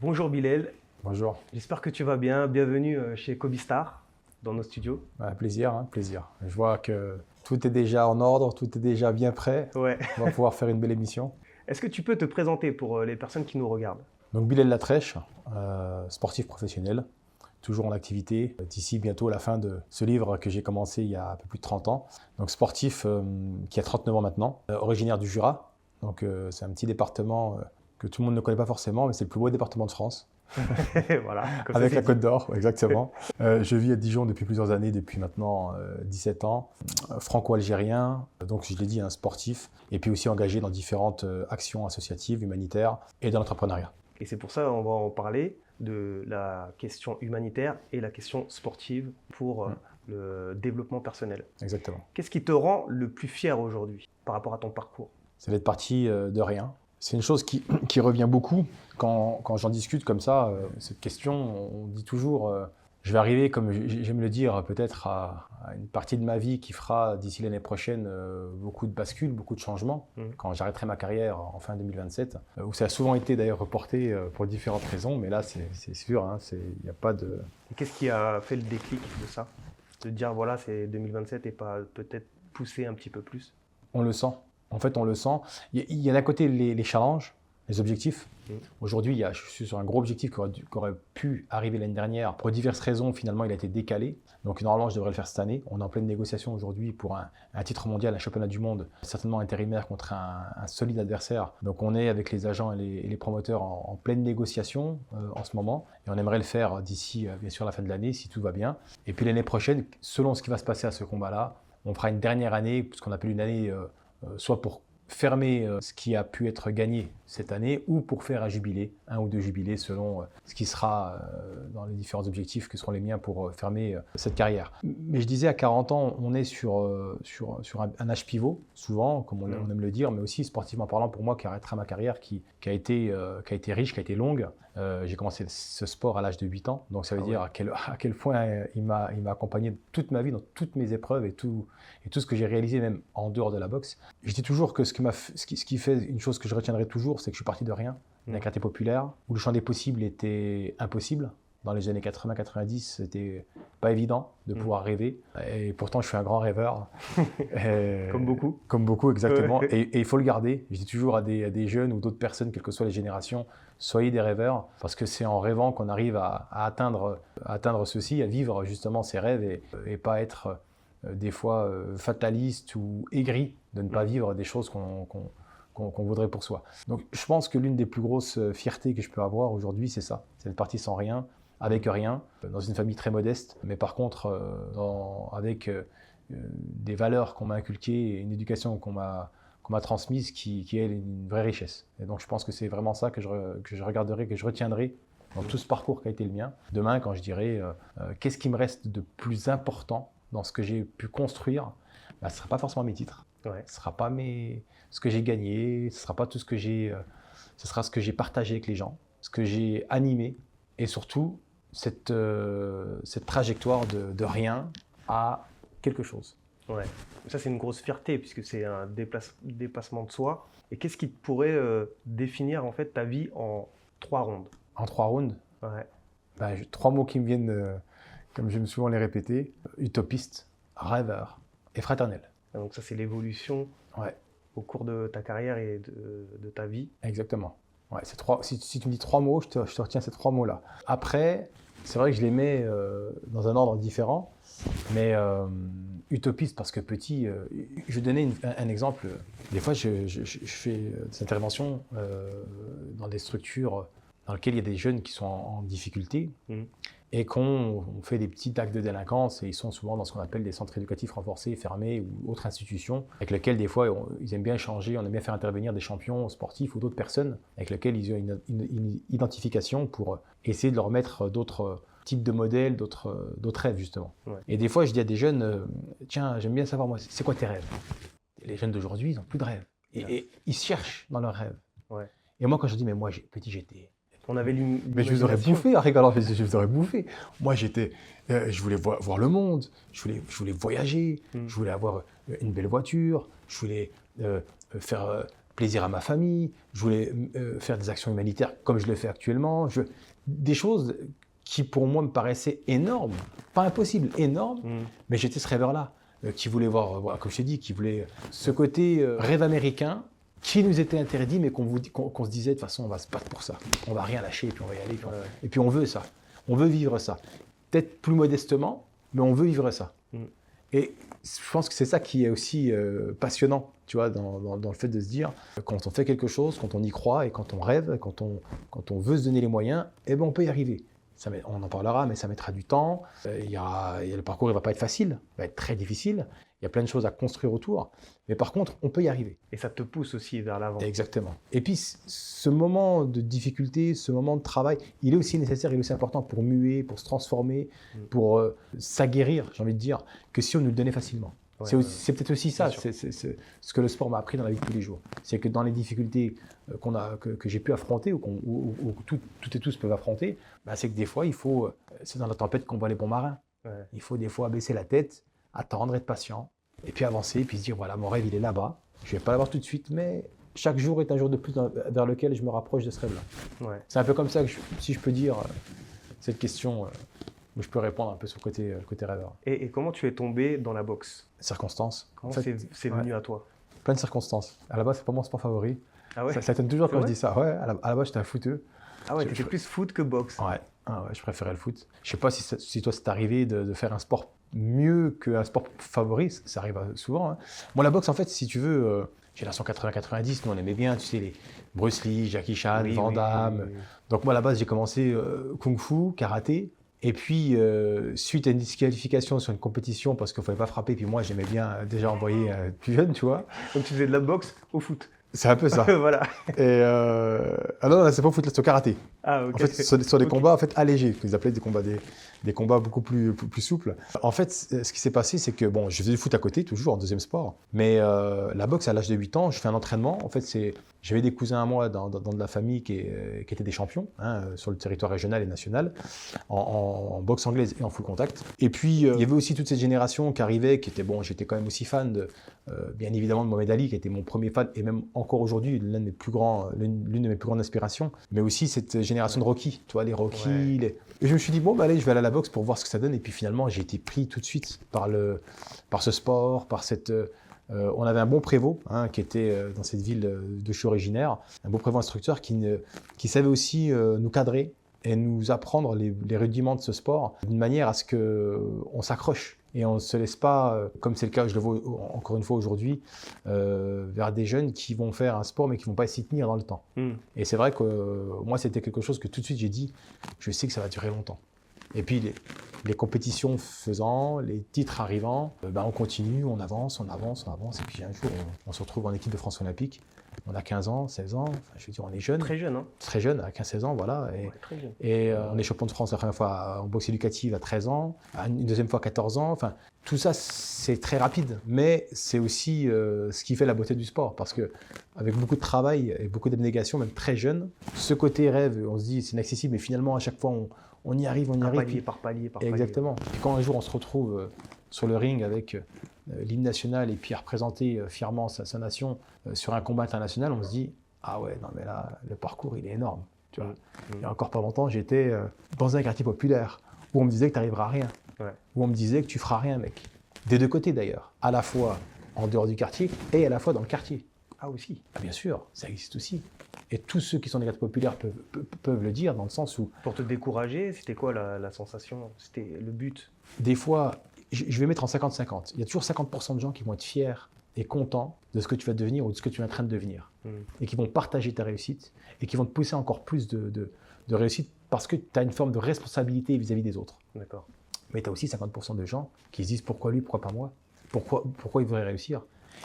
Bonjour Bilal, Bonjour. j'espère que tu vas bien. Bienvenue chez Cobistar, dans nos studios. Plaisir, plaisir. Je vois que tout est déjà en ordre, tout est déjà bien prêt. Ouais. On va pouvoir faire une belle émission. Est-ce que tu peux te présenter pour les personnes qui nous regardent? Donc Bilal Latrèche, sportif professionnel, toujours en activité. D'ici bientôt la fin de ce livre que j'ai commencé il y a un peu plus de 30 ans. Donc sportif qui a 39 ans maintenant, originaire du Jura. Donc c'est un petit département que tout le monde ne connaît pas forcément, mais c'est le plus beau département de France. Voilà, comme Avec ça, la c'est Côte dit. d'Or, exactement. Je vis à Dijon depuis plusieurs années, depuis maintenant 17 ans. Franco-algérien, donc je l'ai dit, un sportif. Et puis aussi engagé dans différentes actions associatives, humanitaires et dans l'entrepreneuriat. Et c'est pour ça qu'on va en parler de la question humanitaire et la question sportive pour le développement personnel. Exactement. Qu'est-ce qui te rend le plus fier aujourd'hui par rapport à ton parcours? C'est d'être parti de rien. C'est une chose qui revient beaucoup quand j'en discute comme ça. Cette question, on dit toujours, je vais arriver, comme j'aime le dire, peut-être à une partie de ma vie qui fera d'ici l'année prochaine beaucoup de bascules, beaucoup de changements, quand j'arrêterai ma carrière en fin 2027, où ça a souvent été d'ailleurs reporté pour différentes raisons, mais là c'est sûr, il n'y a pas de... Et qu'est-ce qui a fait le déclic de ça? De dire voilà, c'est 2027 et pas peut-être pousser un petit peu plus? On le sent. En fait, on le sent. Il y a d'un côté les challenges, les objectifs. Aujourd'hui, je suis sur un gros objectif qui aurait pu arriver l'année dernière. Pour diverses raisons, finalement, il a été décalé. Donc, normalement, je devrais le faire cette année. On est en pleine négociation aujourd'hui pour un titre mondial, un championnat du monde, certainement intérimaire contre un solide adversaire. Donc, on est avec les agents et les promoteurs en pleine négociation en ce moment. Et on aimerait le faire d'ici, bien sûr, la fin de l'année, si tout va bien. Et puis, l'année prochaine, selon ce qui va se passer à ce combat-là, on fera une dernière année, ce qu'on appelle une année... soit pour fermer ce qui a pu être gagné cette année ou pour faire un jubilé, un ou deux jubilés selon ce qui sera dans les différents objectifs que seront les miens pour fermer cette carrière. Mais je disais, à 40 ans, on est sur un âge pivot, souvent, comme on aime le dire, mais aussi sportivement parlant pour moi qui arrêtera ma carrière qui a été riche, qui a été longue. J'ai commencé ce sport à l'âge de 8 ans, donc ça veut dire à quel point il m'a accompagné toute ma vie, dans toutes mes épreuves et tout ce que j'ai réalisé même en dehors de la boxe. Je dis toujours que ce qui fait une chose que je retiendrai toujours, c'est que je suis parti de rien, d'un quartier populaire, où le champ des possibles était impossible. Dans les années 80-90, c'était pas évident de pouvoir rêver. Et pourtant, je suis un grand rêveur. Comme beaucoup. Comme beaucoup, exactement. Et il faut le garder. Je dis toujours à des jeunes ou d'autres personnes, quelles que soient les générations, soyez des rêveurs, parce que c'est en rêvant qu'on arrive à atteindre ceci, à vivre justement ses rêves et pas être des fois fataliste ou aigri de ne pas vivre des choses qu'on voudrait pour soi. Donc je pense que l'une des plus grosses fiertés que je peux avoir aujourd'hui, c'est ça. C'est d'être parti sans rien, avec rien, dans une famille très modeste, mais par contre avec des valeurs qu'on m'a inculquées et une éducation qu'on m'a transmise qui est une vraie richesse. Et donc je pense que c'est vraiment ça que je regarderai, que je retiendrai dans tout ce parcours qui a été le mien. Demain, quand je dirai qu'est-ce qui me reste de plus important dans ce que j'ai pu construire, ce ne sera pas forcément mes titres. Ouais. Ce ne sera pas ce que j'ai gagné, ce ne sera pas tout ce que j'ai... ce sera ce que j'ai partagé avec les gens, ce que j'ai animé, et surtout cette trajectoire de rien à quelque chose. Ouais. Ça, c'est une grosse fierté puisque c'est un dépassement de soi. Et qu'est-ce qui pourrait définir en fait ta vie en 3 rondes? En 3 rounds, Ouais. j'ai 3 mots qui me viennent, comme j'aime souvent les répéter: utopiste, rêveur et fraternel. Donc ça, c'est l'évolution au cours de ta carrière et de ta vie. Exactement. Ouais, si tu me dis 3 mots, je te retiens ces 3 mots-là. Après, c'est vrai que je les mets dans un ordre différent, mais utopiste parce que petit, je vais donner un exemple. Des fois, je fais des interventions dans des structures dans lesquelles il y a des jeunes qui sont en difficulté et qu'on fait des petits actes de délinquance, et ils sont souvent dans ce qu'on appelle des centres éducatifs renforcés, fermés ou autres institutions, avec lesquels des fois ils aiment bien échanger, on aime bien faire intervenir des champions sportifs ou d'autres personnes avec lesquels ils ont une identification pour essayer de leur mettre d'autres types de modèles, d'autres rêves justement. Ouais. Et des fois je dis à des jeunes, tiens, j'aime bien savoir moi, c'est quoi tes rêves? Et les jeunes d'aujourd'hui, ils n'ont plus de rêves. Et ils cherchent dans leurs rêves. Ouais. Et moi quand je dis, mais moi petit j'étais... On avait mais je vous aurais bouffé en rigolant, je vous aurais bouffé. Moi, je voulais voir le monde, je voulais voyager, je voulais avoir une belle voiture, je voulais faire plaisir à ma famille, je voulais faire des actions humanitaires comme je le fais actuellement, des choses qui pour moi me paraissaient énormes, pas impossibles, énormes, mais j'étais ce rêveur-là, qui voulait voir, voilà, comme je t'ai dit, qui voulait ce côté rêve américain qui nous était interdit, mais qu'on se disait de toute façon on va se battre pour ça, on va rien lâcher, et puis on va y aller, et puis on veut ça, on veut vivre ça, peut-être plus modestement, mais on veut vivre ça. Et je pense que c'est ça qui est aussi passionnant, tu vois, dans le fait de se dire, quand on fait quelque chose, quand on y croit et quand on rêve, quand on veut se donner les moyens, eh ben on peut y arriver. On en parlera, mais ça mettra du temps. Le parcours ne va pas être facile, il va être très difficile. Il y a plein de choses à construire autour, mais par contre, on peut y arriver. Et ça te pousse aussi vers l'avant. Exactement. Et puis, ce moment de difficulté, ce moment de travail, il est aussi nécessaire, il est aussi important pour muer, pour se transformer, pour s'aguerrir, j'ai envie de dire, que si on nous le donnait facilement. Ouais, c'est peut-être aussi ça, c'est ce que le sport m'a appris dans la vie de tous les jours. C'est que dans les difficultés que j'ai pu affronter, ou toutes et tous peuvent affronter, bah, c'est que des fois, c'est dans la tempête qu'on voit les bons marins. Ouais. Il faut des fois baisser la tête, attendre, être patient, et puis avancer, et puis se dire, voilà, mon rêve, il est là-bas. Je ne vais pas l'avoir tout de suite, mais chaque jour est un jour de plus vers lequel je me rapproche de ce rêve-là. Ouais. C'est un peu comme ça que, si je peux dire, cette question, où je peux répondre un peu sur le côté rêveur. Et comment tu es tombé dans la boxe? Circonstances. Comment c'est venu à toi? Plein de circonstances. À la base, c'est pas mon sport favori. Ah ouais? Ça étonne toujours quand je dis ça. Ouais, à la base, j'étais un footeux. Ah ouais, tu étais plus foot que boxe? Ouais. Ah ouais, je préférais le foot. Je sais pas si toi, c'est arrivé de faire un sport mieux qu'un sport favori. Ça arrive souvent. Hein. Moi, la boxe, en fait, si tu veux, génération 80-90, nous, on aimait bien, tu sais, les Bruce Lee, Jackie Chan, Van Damme. Oui. Donc moi, à la base, j'ai commencé kung-fu, karaté. Et puis, suite à une disqualification sur une compétition, parce qu'il ne fallait pas frapper, puis moi, j'aimais bien déjà envoyer plus jeune, tu vois. Donc, tu faisais de la boxe au foot? C'est un peu ça. Voilà. Et non, là, c'est pas au foot, là, c'est au karaté. Ah, ok. En fait, sur des combats en fait, allégés, qu'ils appelaient des combats beaucoup plus souples. En fait, ce qui s'est passé, c'est que bon, je faisais du foot à côté, toujours en deuxième sport. Mais la boxe, à l'âge de 8 ans, je fais un entraînement. En fait, j'avais des cousins à moi dans de la famille qui étaient des champions sur le territoire régional et national, en boxe anglaise et en full contact. Et puis, il y avait aussi toute cette génération qui arrivait, qui était, bon, j'étais quand même aussi fan, bien évidemment, de Mohamed Ali, qui était mon premier fan, et même encore aujourd'hui, l'une de mes plus grandes aspirations. Mais aussi cette génération de Rocky, tu vois, les Rocky. Ouais. Et je me suis dit, bon, bah, allez, je vais aller à la boxe pour voir ce que ça donne. Et puis finalement, j'ai été pris tout de suite par ce sport, par cette... on avait un bon prévôt qui était dans cette ville de je suis originaire, un bon prévôt instructeur qui savait aussi nous cadrer et nous apprendre les rudiments de ce sport d'une manière à ce qu'on s'accroche. Et on ne se laisse pas, comme c'est le cas, je le vois encore une fois aujourd'hui, vers des jeunes qui vont faire un sport mais qui ne vont pas s'y tenir dans le temps. Et c'est vrai que moi, c'était quelque chose que tout de suite j'ai dit, je sais que ça va durer longtemps. Et puis les compétitions faisant, les titres arrivant, on continue, on avance, et puis un jour, on se retrouve en équipe de France olympique. On a 15 ans, 16 ans, enfin, je veux dire, on est jeune. Très jeune, hein. Très jeune, à 15-16 ans, voilà. Très jeune. Et on est champion de France la première fois en boxe éducative à 13 ans, une deuxième fois à 14 ans. Enfin, tout ça, c'est très rapide, mais c'est aussi ce qui fait la beauté du sport, parce qu'avec beaucoup de travail et beaucoup d'abnégation, même très jeune, ce côté rêve, on se dit c'est inaccessible, mais finalement, à chaque fois, on y arrive, Palier par palier. Exactement. Et quand un jour, on se retrouve sur le ring avec l'hymne national et puis à représenter fièrement sa nation sur un combat international, on se dit ah ouais, non mais là, le parcours, il est énorme. Tu vois. Il y a encore pas longtemps, j'étais dans un quartier populaire où on me disait que tu n'arriveras à rien, où on me disait que tu feras rien, mec. Des deux côtés d'ailleurs, à la fois en dehors du quartier et à la fois dans le quartier. Ah aussi. Ah, bien sûr, ça existe aussi. Et tous ceux qui sont des quartiers populaires peuvent le dire, dans le sens où... Pour te décourager, c'était quoi la sensation? C'était le but? Des fois, je vais mettre en 50-50. Il y a toujours 50% de gens qui vont être fiers et contents de ce que tu vas devenir ou de ce que tu es en train de devenir. Et qui vont partager ta réussite et qui vont te pousser encore plus de réussite parce que tu as une forme de responsabilité vis-à-vis des autres. D'accord. Mais tu as aussi 50% de gens qui se disent pourquoi lui, pourquoi pas moi? Pourquoi il devrait réussir?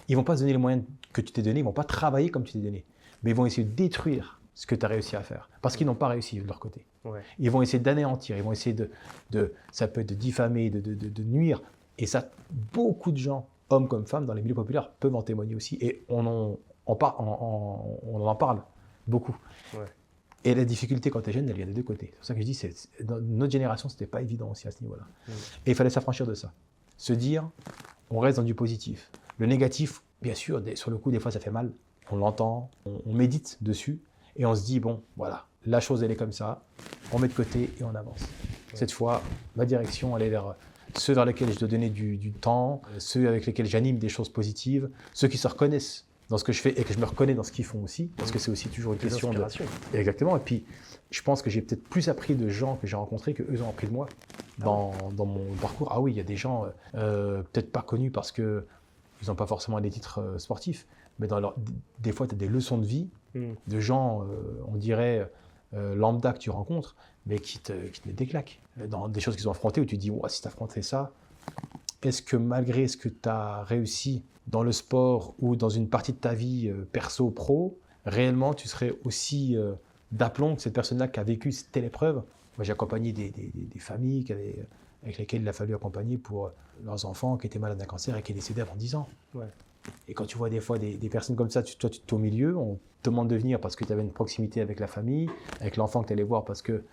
Ils ne vont pas se donner les moyens que tu t'es donné, ils ne vont pas travailler comme tu t'es donné. Mais ils vont essayer de détruire ce que tu as réussi à faire, parce qu'ils n'ont pas réussi de leur côté. Ouais. Ils vont essayer d'anéantir, ils vont essayer ça peut être de diffamer, de nuire. Et ça, beaucoup de gens, hommes comme femmes, dans les milieux populaires, peuvent en témoigner aussi. Et on en parle beaucoup. Ouais. Et la difficulté quand tu es jeune, elle vient des deux côtés. C'est pour ça que je dis, dans notre génération, ce n'était pas évident aussi à ce niveau-là. Et il fallait s'affranchir de ça. Se dire, on reste dans du positif. Le négatif, bien sûr, sur le coup, des fois, ça fait mal. on l'entend, on médite dessus et on se dit, bon, voilà, la chose elle est comme ça, on met de côté et on avance. Cette fois, ma direction, elle est vers ceux vers lesquels je dois donner du temps, ceux avec lesquels j'anime des choses positives, ceux qui se reconnaissent dans ce que je fais et que je me reconnais dans ce qu'ils font aussi, parce que c'est aussi toujours une question de... Exactement, et puis je pense que j'ai peut-être plus appris de gens que j'ai rencontrés que eux ont appris de moi dans mon parcours. Ah oui, il y a des gens peut-être pas connus parce qu'ils n'ont pas forcément des titres sportifs, mais des fois tu as des leçons de vie de gens, on dirait, lambda que tu rencontres, mais qui te mettent des claques. Dans des choses qu'ils ont affrontées où tu te dis, si tu as affronté ça, est-ce que malgré ce que tu as réussi dans le sport ou dans une partie de ta vie perso-pro, réellement tu serais aussi d'aplomb que cette personne-là qui a vécu telle épreuve? Moi j'ai accompagné des familles avec lesquelles il a fallu accompagner pour leurs enfants qui étaient malades d'un cancer et qui décédaient avant 10 ans. Ouais. Et quand tu vois des fois des personnes comme ça, toi tu es au milieu, on te demande de venir parce que tu avais une proximité avec la famille, avec l'enfant que tu allais voir parce que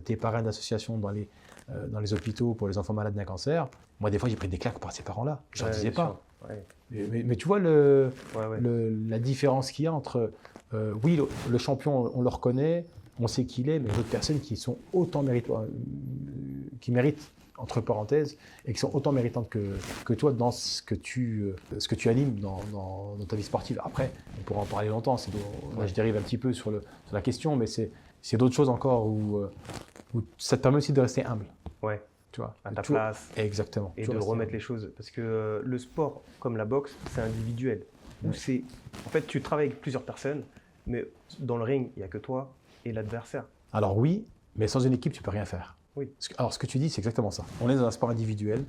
tu es parrain d'associations dans les hôpitaux pour les enfants malades d'un cancer. Moi des fois j'ai pris des claques par ces parents-là, je ne leur disais pas. Ouais. Mais tu vois la différence qu'il y a entre, oui, le champion, on le reconnaît, on sait qui il est, mais d'autres personnes qui sont autant qui méritent, entre parenthèses, et qui sont autant méritantes que toi dans ce que tu animes dans ta vie sportive. Après, on pourra en parler longtemps, là je dérive un petit peu sur la question, mais c'est d'autres choses encore où ça te permet aussi de rester humble. Ouais. Tu vois, à ta place. Exactement. Et de remettre les choses. Parce que le sport, comme la boxe, c'est individuel. Où en fait, tu travailles avec plusieurs personnes, mais dans le ring, il n'y a que toi et l'adversaire. Alors oui, mais sans une équipe, tu ne peux rien faire. Oui. Alors ce que tu dis, c'est exactement ça. On est dans un sport individuel.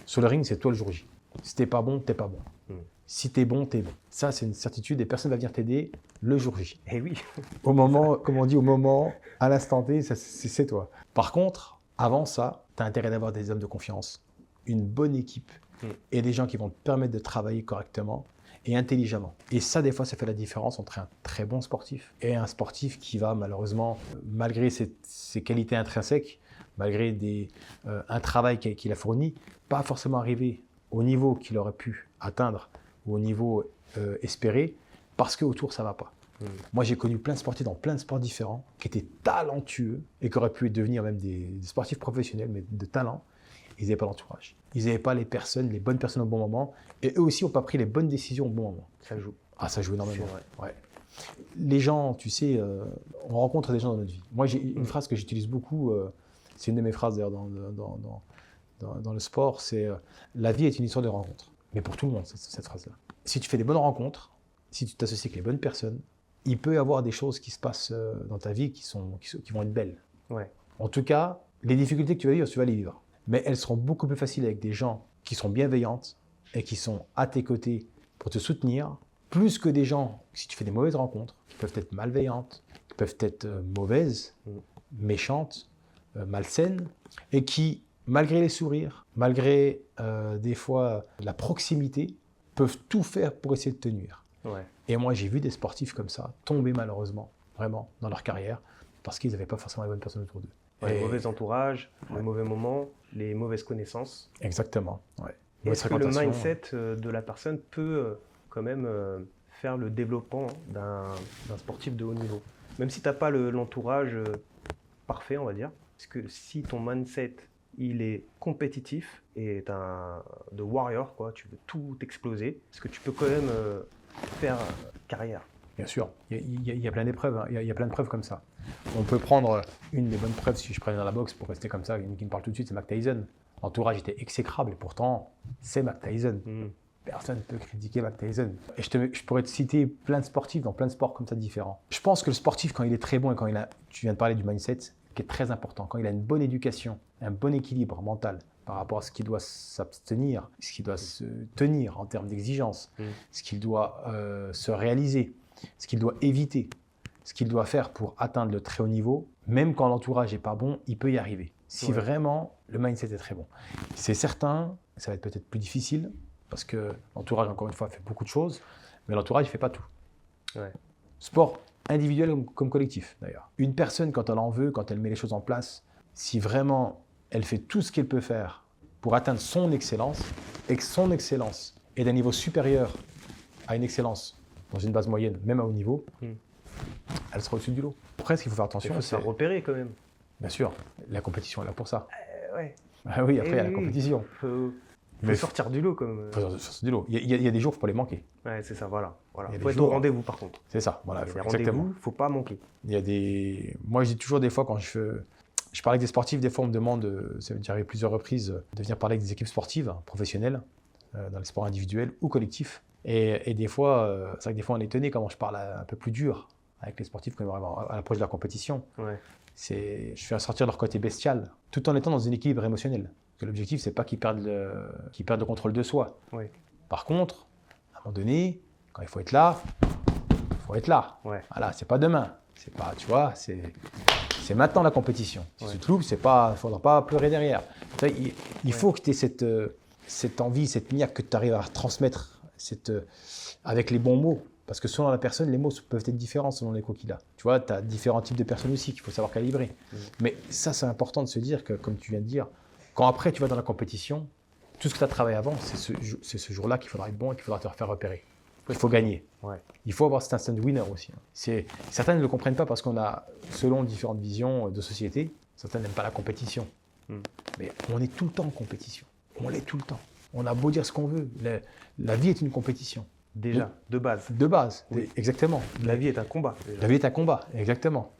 Sur le ring, c'est toi le jour J. Si tu n'es pas bon, tu n'es pas bon. Si tu es bon, tu es bon. Ça, c'est une certitude et personne ne va venir t'aider le jour J. Eh oui. Au moment, comme on dit, au moment, à l'instant T, c'est toi. Par contre, avant ça, tu as intérêt d'avoir des hommes de confiance, une bonne équipe et des gens qui vont te permettre de travailler correctement et intelligemment. Et ça, des fois, ça fait la différence entre un très bon sportif et un sportif qui va malheureusement, malgré ses qualités intrinsèques, malgré un travail qu'il a fourni, pas forcément arriver au niveau qu'il aurait pu atteindre ou au niveau espéré, parce qu'autour, ça ne va pas. Moi, j'ai connu plein de sportifs dans plein de sports différents qui étaient talentueux et qui auraient pu devenir même des sportifs professionnels, mais de talent. Ils n'avaient pas l'entourage. Ils n'avaient pas les bonnes personnes au bon moment. Et eux aussi n'ont pas pris les bonnes décisions au bon moment. Ça joue. Ah, ça joue énormément. Ouais. Les gens, tu sais, on rencontre des gens dans notre vie. Moi, j'ai une phrase que j'utilise beaucoup. C'est une de mes phrases d'ailleurs dans le sport. C'est la vie est une histoire de rencontres. Mais pour tout le monde, cette phrase-là. Si tu fais des bonnes rencontres, si tu t'associes avec les bonnes personnes, il peut y avoir des choses qui se passent dans ta vie qui vont être belles. Ouais. En tout cas, les difficultés que tu vas les vivre. Mais elles seront beaucoup plus faciles avec des gens qui sont bienveillantes et qui sont à tes côtés pour te soutenir, plus que des gens, si tu fais des mauvaises rencontres, qui peuvent être malveillantes, qui peuvent être mauvaises, méchantes, malsaines, et qui, malgré les sourires, malgré des fois la proximité, peuvent tout faire pour essayer de te nuire. Ouais. Et moi, j'ai vu des sportifs comme ça tomber malheureusement, vraiment, dans leur carrière, parce qu'ils n'avaient pas forcément les bonnes personnes autour d'eux. Ouais, le mauvais entourage, le mauvais moment, les mauvaises connaissances. Exactement. Ouais. Est-ce que le mindset de la personne peut quand même faire le développement d'un sportif de haut niveau? Même si tu n'as pas l'entourage parfait, on va dire. Parce que si ton mindset, il est compétitif et de warrior, quoi, tu veux tout exploser, est-ce que tu peux quand même faire carrière? Bien sûr, il y a plein d'épreuves, hein. Il y a plein de preuves comme ça. On peut prendre une des bonnes preuves, si je prenais dans la boxe, pour rester comme ça, une qui me parle tout de suite, c'est Mike Tyson. L'entourage était exécrable et pourtant, c'est Mike Tyson. Personne ne peut critiquer Mike Tyson. Et je pourrais te citer plein de sportifs dans plein de sports comme ça différents. Je pense que le sportif, quand il est très bon et quand tu viens de parler du mindset, qui est très important, quand il a une bonne éducation, un bon équilibre mental par rapport à ce qu'il doit s'abstenir, ce qu'il doit se tenir en termes d'exigence, ce qu'il doit se réaliser, ce qu'il doit éviter, ce qu'il doit faire pour atteindre le très haut niveau, même quand l'entourage n'est pas bon, il peut y arriver. Si vraiment le mindset est très bon. C'est certain, ça va être peut-être plus difficile, parce que l'entourage, encore une fois, fait beaucoup de choses, mais l'entourage ne fait pas tout. Ouais. Sport individuel comme collectif, d'ailleurs. Une personne, quand elle en veut, quand elle met les choses en place, si vraiment elle fait tout ce qu'elle peut faire pour atteindre son excellence, et que son excellence est d'un niveau supérieur à une excellence dans une base moyenne, même à haut niveau, elle sera au-dessus du lot. Après, ce qu'il faut faire attention, il faut se faire repérer quand même. Bien sûr, la compétition est là pour ça. Ouais. Ah oui, après, il y a la compétition. Faut sortir du lot comme. Il faut sortir du lot. Il y a des jours, il ne faut pas les manquer. Ouais, c'est ça, voilà. Il faut être au rendez-vous par contre. C'est ça, voilà. Il y a des rendez-vous, il ne faut pas manquer. Moi, je dis toujours des fois quand je parle avec des sportifs, des fois on me demande, ça veut dire à plusieurs reprises, de venir parler avec des équipes sportives, professionnelles, dans les sports individuels ou collectifs. Et des fois, c'est vrai que des fois on est étonné comment je parle un peu plus dur avec les sportifs quand à l'approche de la compétition. Ouais. Je fais sortir leur côté bestial, tout en étant dans un équilibre émotionnel. Parce que l'objectif, c'est pas qu'ils perdent le contrôle de soi. Ouais. Par contre, à un moment donné, quand il faut être là, il faut être là. Ouais. Voilà, c'est pas demain. C'est pas, tu vois, c'est maintenant la compétition. Si tu te loupes, il ne faudra pas pleurer derrière. Il faut que tu aies cette envie, cette niaque que tu arrives à transmettre avec les bons mots. Parce que selon la personne, les mots peuvent être différents selon l'écho qu'il a. Tu vois, tu as différents types de personnes aussi qu'il faut savoir calibrer. Mais ça, c'est important de se dire que, comme tu viens de dire, quand après tu vas dans la compétition, tout ce que tu as travaillé avant, c'est ce jour-là qu'il faudra être bon et qu'il faudra te faire repérer. Il faut gagner. Ouais. Il faut avoir cet instant winner aussi. Certains ne le comprennent pas parce qu'on a, selon différentes visions de société, certains n'aiment pas la compétition. Mais on est tout le temps en compétition. On l'est tout le temps. On a beau dire ce qu'on veut. La vie est une compétition. Déjà, de base. De base, oui. Exactement. La vie est un combat. Déjà. La vie est un combat, exactement.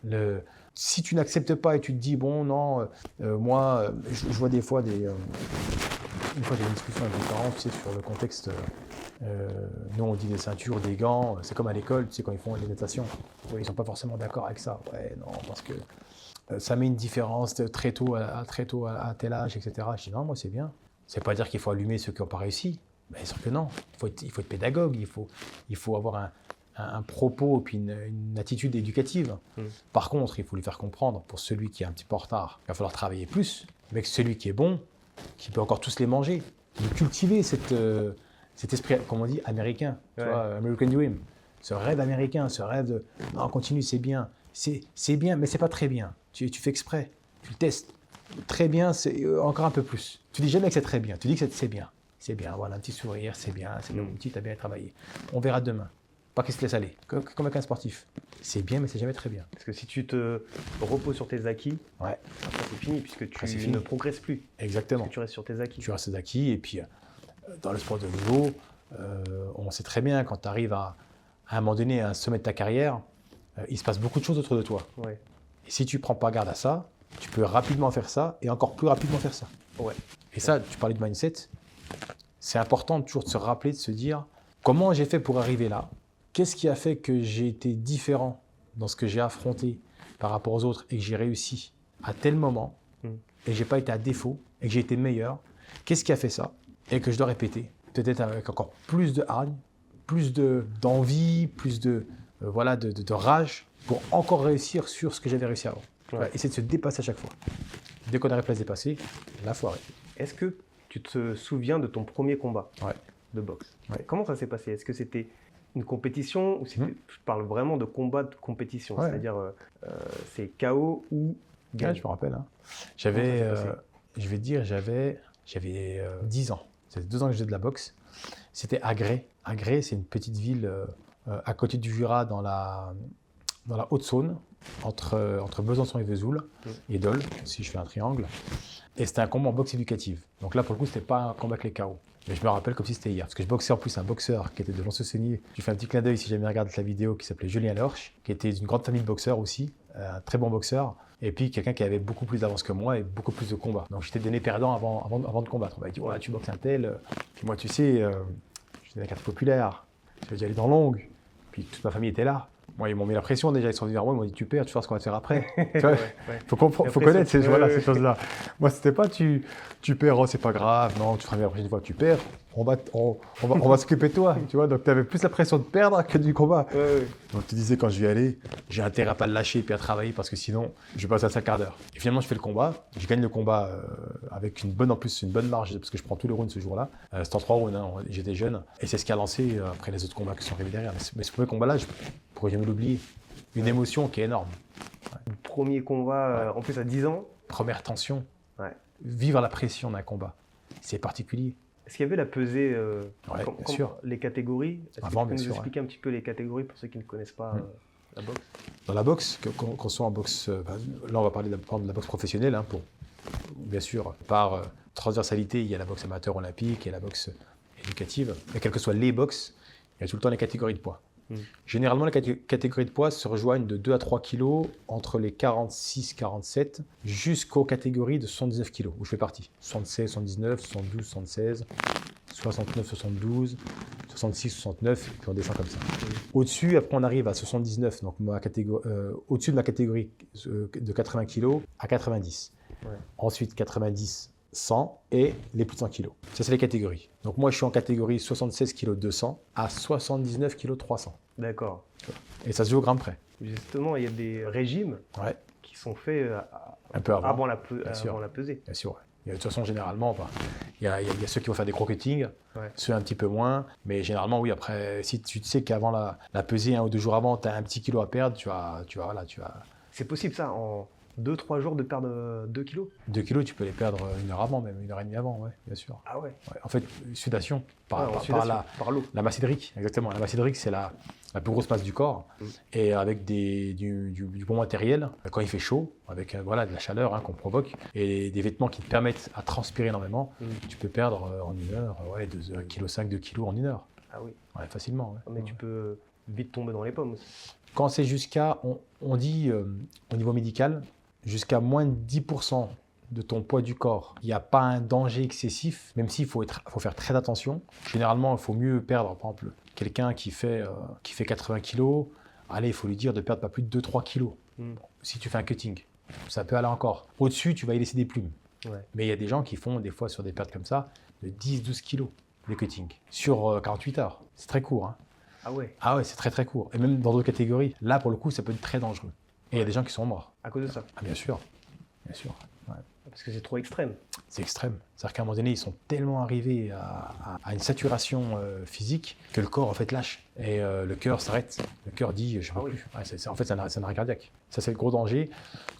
Si tu n'acceptes pas et tu te dis, bon, non, moi, je vois des fois une fois j'ai eu une discussion avec des parents, tu sais, sur le contexte. Nous, on dit des ceintures, des gants, c'est comme à l'école, tu sais, quand ils font les natations. Ils ne sont pas forcément d'accord avec ça. Ouais, non, parce que ça met une différence très tôt à tel âge, etc. Je dis, non, moi, c'est bien. C'est pas dire qu'il faut allumer ceux qui n'ont pas réussi. Bien sûr que non. Il faut être pédagogue, il faut avoir un propos et puis une attitude éducative. Par contre, il faut lui faire comprendre, pour celui qui est un petit peu en retard, il va falloir travailler plus, avec celui qui est bon, qui peut encore tous les manger, de cultiver cet esprit, comme on dit, américain, tu vois, American Dream, ce rêve américain, ce rêve de « non, continue, c'est bien », c'est bien, mais c'est pas très bien, tu fais exprès, tu le testes, très bien, c'est encore un peu plus. Tu dis jamais que c'est très bien, tu dis que c'est bien. C'est bien, voilà, un petit sourire, c'est bien, mon petit, t'as bien travaillé. On verra demain. Pas qu'il se laisse aller, comme avec un sportif. C'est bien, mais c'est jamais très bien. Parce que si tu te reposes sur tes acquis, après c'est fini, puisque tu ne progresses plus. Exactement. Parce que tu restes sur tes acquis. Tu restes sur tes acquis, et puis dans le sport de niveau, on sait très bien, quand tu arrives à un moment donné à un sommet de ta carrière, il se passe beaucoup de choses autour de toi. Ouais. Et si tu ne prends pas garde à ça, tu peux rapidement faire ça, et encore plus rapidement faire ça. Ouais. Et ça, tu parlais de mindset. C'est important toujours de se rappeler, de se dire comment j'ai fait pour arriver là. Qu'est-ce qui a fait que j'ai été différent dans ce que j'ai affronté par rapport aux autres et que j'ai réussi à tel moment et que je n'ai pas été à défaut et que j'ai été meilleur? Qu'est-ce qui a fait ça et que je dois répéter? Peut-être avec encore plus de hargne, plus d'envie, plus de rage pour encore réussir sur ce que j'avais réussi avant. Ouais. Essayer de se dépasser à chaque fois. Dès qu'on arrive à se dépasser, là, il faut arrêter. Est-ce que tu te souviens de ton premier combat de boxe? Comment ça s'est passé? Est-ce que c'était une compétition ou je parle vraiment de combat de compétition, c'est-à-dire c'est KO ou gagne? Je me rappelle. Hein. J'avais 10 ans. C'était 2 ans que je faisais de la boxe. C'était à Grès. À Grès, c'est une petite ville à côté du Jura, dans la Haute-Saône, entre Besançon et Vesoul, et Dole, si je fais un triangle. Et c'était un combat en boxe éducative. Donc là, pour le coup, c'était pas un combat avec les KO. Mais je me rappelle comme si c'était hier. Parce que je boxais en plus un boxeur qui était de Lons-le-Saunier. Je fais un petit clin d'œil si jamais regarde la vidéo, qui s'appelait Julien Lorch, qui était d'une grande famille de boxeurs aussi, un très bon boxeur. Et puis quelqu'un qui avait beaucoup plus d'avance que moi et beaucoup plus de combats. Donc j'étais donné perdant avant de combattre. On m'a dit, ouais, tu boxes un tel. Puis moi, tu sais, j'étais dans la carte populaire. Je vais aller dans longue. Puis toute ma famille était là. Moi, ils m'ont mis la pression déjà, ils sont venus vers moi, ils m'ont dit tu perds, tu sais ce qu'on va te faire après. Faut connaître ces choses-là. Moi, c'était pas tu perds, oh, c'est pas grave, non, tu feras bien la prochaine fois, tu perds, on va s'occuper de toi, tu vois. Donc tu avais plus la pression de perdre que du combat. Donc tu disais quand je vais aller, j'ai intérêt à pas le lâcher et puis à travailler parce que sinon je passe à 5 quarts d'heure. Et finalement je fais le combat, je gagne le combat avec une bonne marge parce que je prends tous les rounds ce jour-là. C'était en 3 rounds, hein, j'étais jeune et c'est ce qui a lancé après les autres combats qui sont arrivés derrière. Mais ce premier combat-là, je pourrais jamais l'oublier. Une émotion qui est énorme. Le premier combat, en plus à 10 ans. Première tension. Vivre la pression d'un combat, c'est particulier. Est-ce qu'il y avait la pesée, Ouais, bien sûr. les catégories? Est-ce que Avant, tu peux bien nous sûr, expliquer un petit peu les catégories pour ceux qui ne connaissent pas la boxe? Dans la boxe, qu'on soit en boxe, là on va parler de la boxe professionnelle, hein, bien sûr, par transversalité, il y a la boxe amateur olympique, il y a la boxe éducative, mais quelles que soient les boxes, il y a tout le temps les catégories de poids. Généralement, les catégories de poids se rejoignent de 2 à 3 kg entre les 46-47 jusqu'aux catégories de 79 kg, où je fais partie. 76, 79, 72, 76, 69, 72, 66, 69, et puis on descend comme ça. Au-dessus, après on arrive à 79, donc au-dessus de ma catégorie de 80 kg à 90. Ouais. Ensuite 90, 100 et les plus de 100 kg. Ça, c'est les catégories. Donc moi, je suis en catégorie 76 kg 200 à 79 kg 300. D'accord. Et ça se joue au gramme près. Justement, il y a des régimes Ouais, qui sont faits un peu avant. avant la sûr. pesée. Bien sûr. Ouais. De toute façon, généralement, il y a ceux qui vont faire des croquetting, Ouais. ceux un petit peu moins. Mais généralement, oui, après, si tu sais qu'avant la pesée, 1 ou 2 jours avant, tu as un petit kilo à perdre, tu vas. C'est possible ça, en 2-3 jours de perdre 2 kilos? 2 kilos, tu peux les perdre 1 heure avant, même 1 heure et demie avant, ouais, bien sûr. Ah ouais. Ouais, en fait, sudation, par l'eau. la masse hydrique, exactement. La masse hydrique, c'est la plus grosse masse du corps. Et avec du bon matériel, quand il fait chaud, avec de la chaleur qu'on provoque, et des vêtements qui te permettent à transpirer énormément, tu peux perdre en 1 heure 1,5 kg, 2 kg en 1 heure. Ah oui. Ouais, facilement. Ouais. Mais tu peux vite tomber dans les pommes aussi. Quand c'est jusqu'à, on dit au niveau médical, jusqu'à moins de 10% de ton poids du corps, il n'y a pas un danger excessif, même s'il faut faire très attention. Généralement, il faut mieux perdre, par exemple, quelqu'un qui fait 80 kg, allez, il faut lui dire de perdre pas plus de 2-3 kg. Si tu fais un cutting, ça peut aller encore. Au-dessus, tu vas y laisser des plumes. Ouais. Mais il y a des gens qui font des fois sur des pertes comme ça, de 10-12 kg de cutting sur 48 heures. C'est très court. Hein. Ah ouais. Ah ouais, c'est très très court. Et même dans d'autres catégories, là pour le coup, ça peut être très dangereux. Et il y a des gens qui sont morts. À cause de ça? Ah bien sûr, bien sûr. Ouais. Parce que c'est trop extrême. C'est extrême. C'est-à-dire qu'à un moment donné, ils sont tellement arrivés à une saturation physique que le corps en fait lâche. Et le cœur s'arrête. Le cœur dit je ne peux plus. Ouais, en fait, c'est un arrêt cardiaque. Ça, c'est le gros danger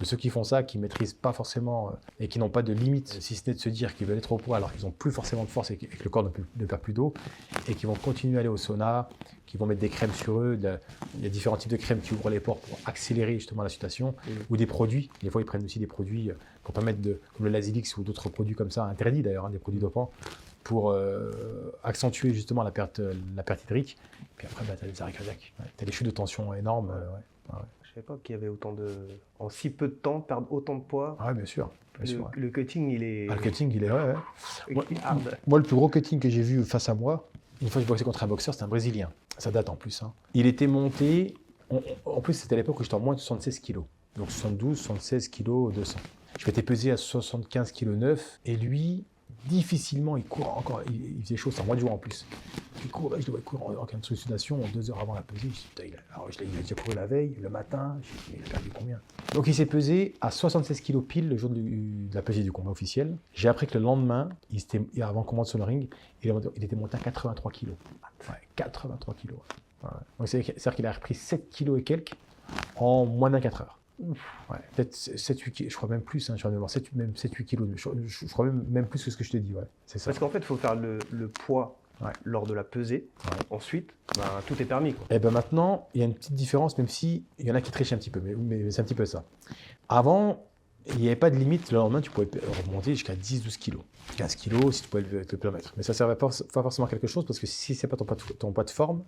de ceux qui font ça, qui ne maîtrisent pas forcément et qui n'ont pas de limite, si ce n'est de se dire qu'ils veulent être au poids alors qu'ils n'ont plus forcément de force et que le corps ne perd plus d'eau, et qui vont continuer à aller au sauna, qui vont mettre des crèmes sur eux. Il y a différents types de crèmes qui ouvrent les pores pour accélérer justement la sudation, ou des produits. Des fois, ils prennent aussi des produits pour permettre comme le Lasix ou d'autres produits comme ça, interdits d'ailleurs, des produits dopants, pour accentuer justement la perte hydrique. Puis après, tu as des arrêts cardiaques. Ouais. Tu as des chutes de tension énormes. Je ne savais pas qu'il y avait autant de... En si peu de temps, perdre autant de poids. Ah, bien sûr. Le cutting, il est... Ah, le cutting, il est... Ouais. hard. Moi, le plus gros cutting que j'ai vu face à moi, une fois que je boxais contre un boxeur, c'était un Brésilien. Ça date en plus. Hein. Il était monté... En plus, c'était à l'époque où j'étais en moins de 76 kg. Donc 72, 76 kg 200. Je m'étais pesé à 75 kg 9 et lui, difficilement, il court encore. Il faisait chaud, c'est un mois de jour en plus. Il court, je devais courir en cas de sudation 2 heures avant la pesée. Il a déjà couru la veille, le matin. Il a perdu combien? Donc il s'est pesé à 76 kg pile le jour de la pesée du combat officiel. J'ai appris que le lendemain, avant qu'on monte sur le ring, il était monté à 83 kg. Ouais, 83 kg. Ouais. Donc c'est-à-dire qu'il a repris 7 kg et quelques en moins de 4 heures. Ouais, peut-être 7-8 kg, je crois même plus, hein, je crois même 7-8 kg, je crois même plus que ce que je te dis, ouais, c'est ça. Parce qu'en fait, il faut faire le poids lors de la pesée, ensuite, tout est permis. Quoi. Et bien maintenant, il y a une petite différence, même si il y en a qui trichent un petit peu, mais c'est un petit peu ça. Avant, il n'y avait pas de limite, le lendemain, tu pouvais remonter jusqu'à 10-12 kg. 15 kg si tu pouvais te permettre. Mais ça ne servait pas forcément à quelque chose, parce que si ce n'est pas ton poids de forme,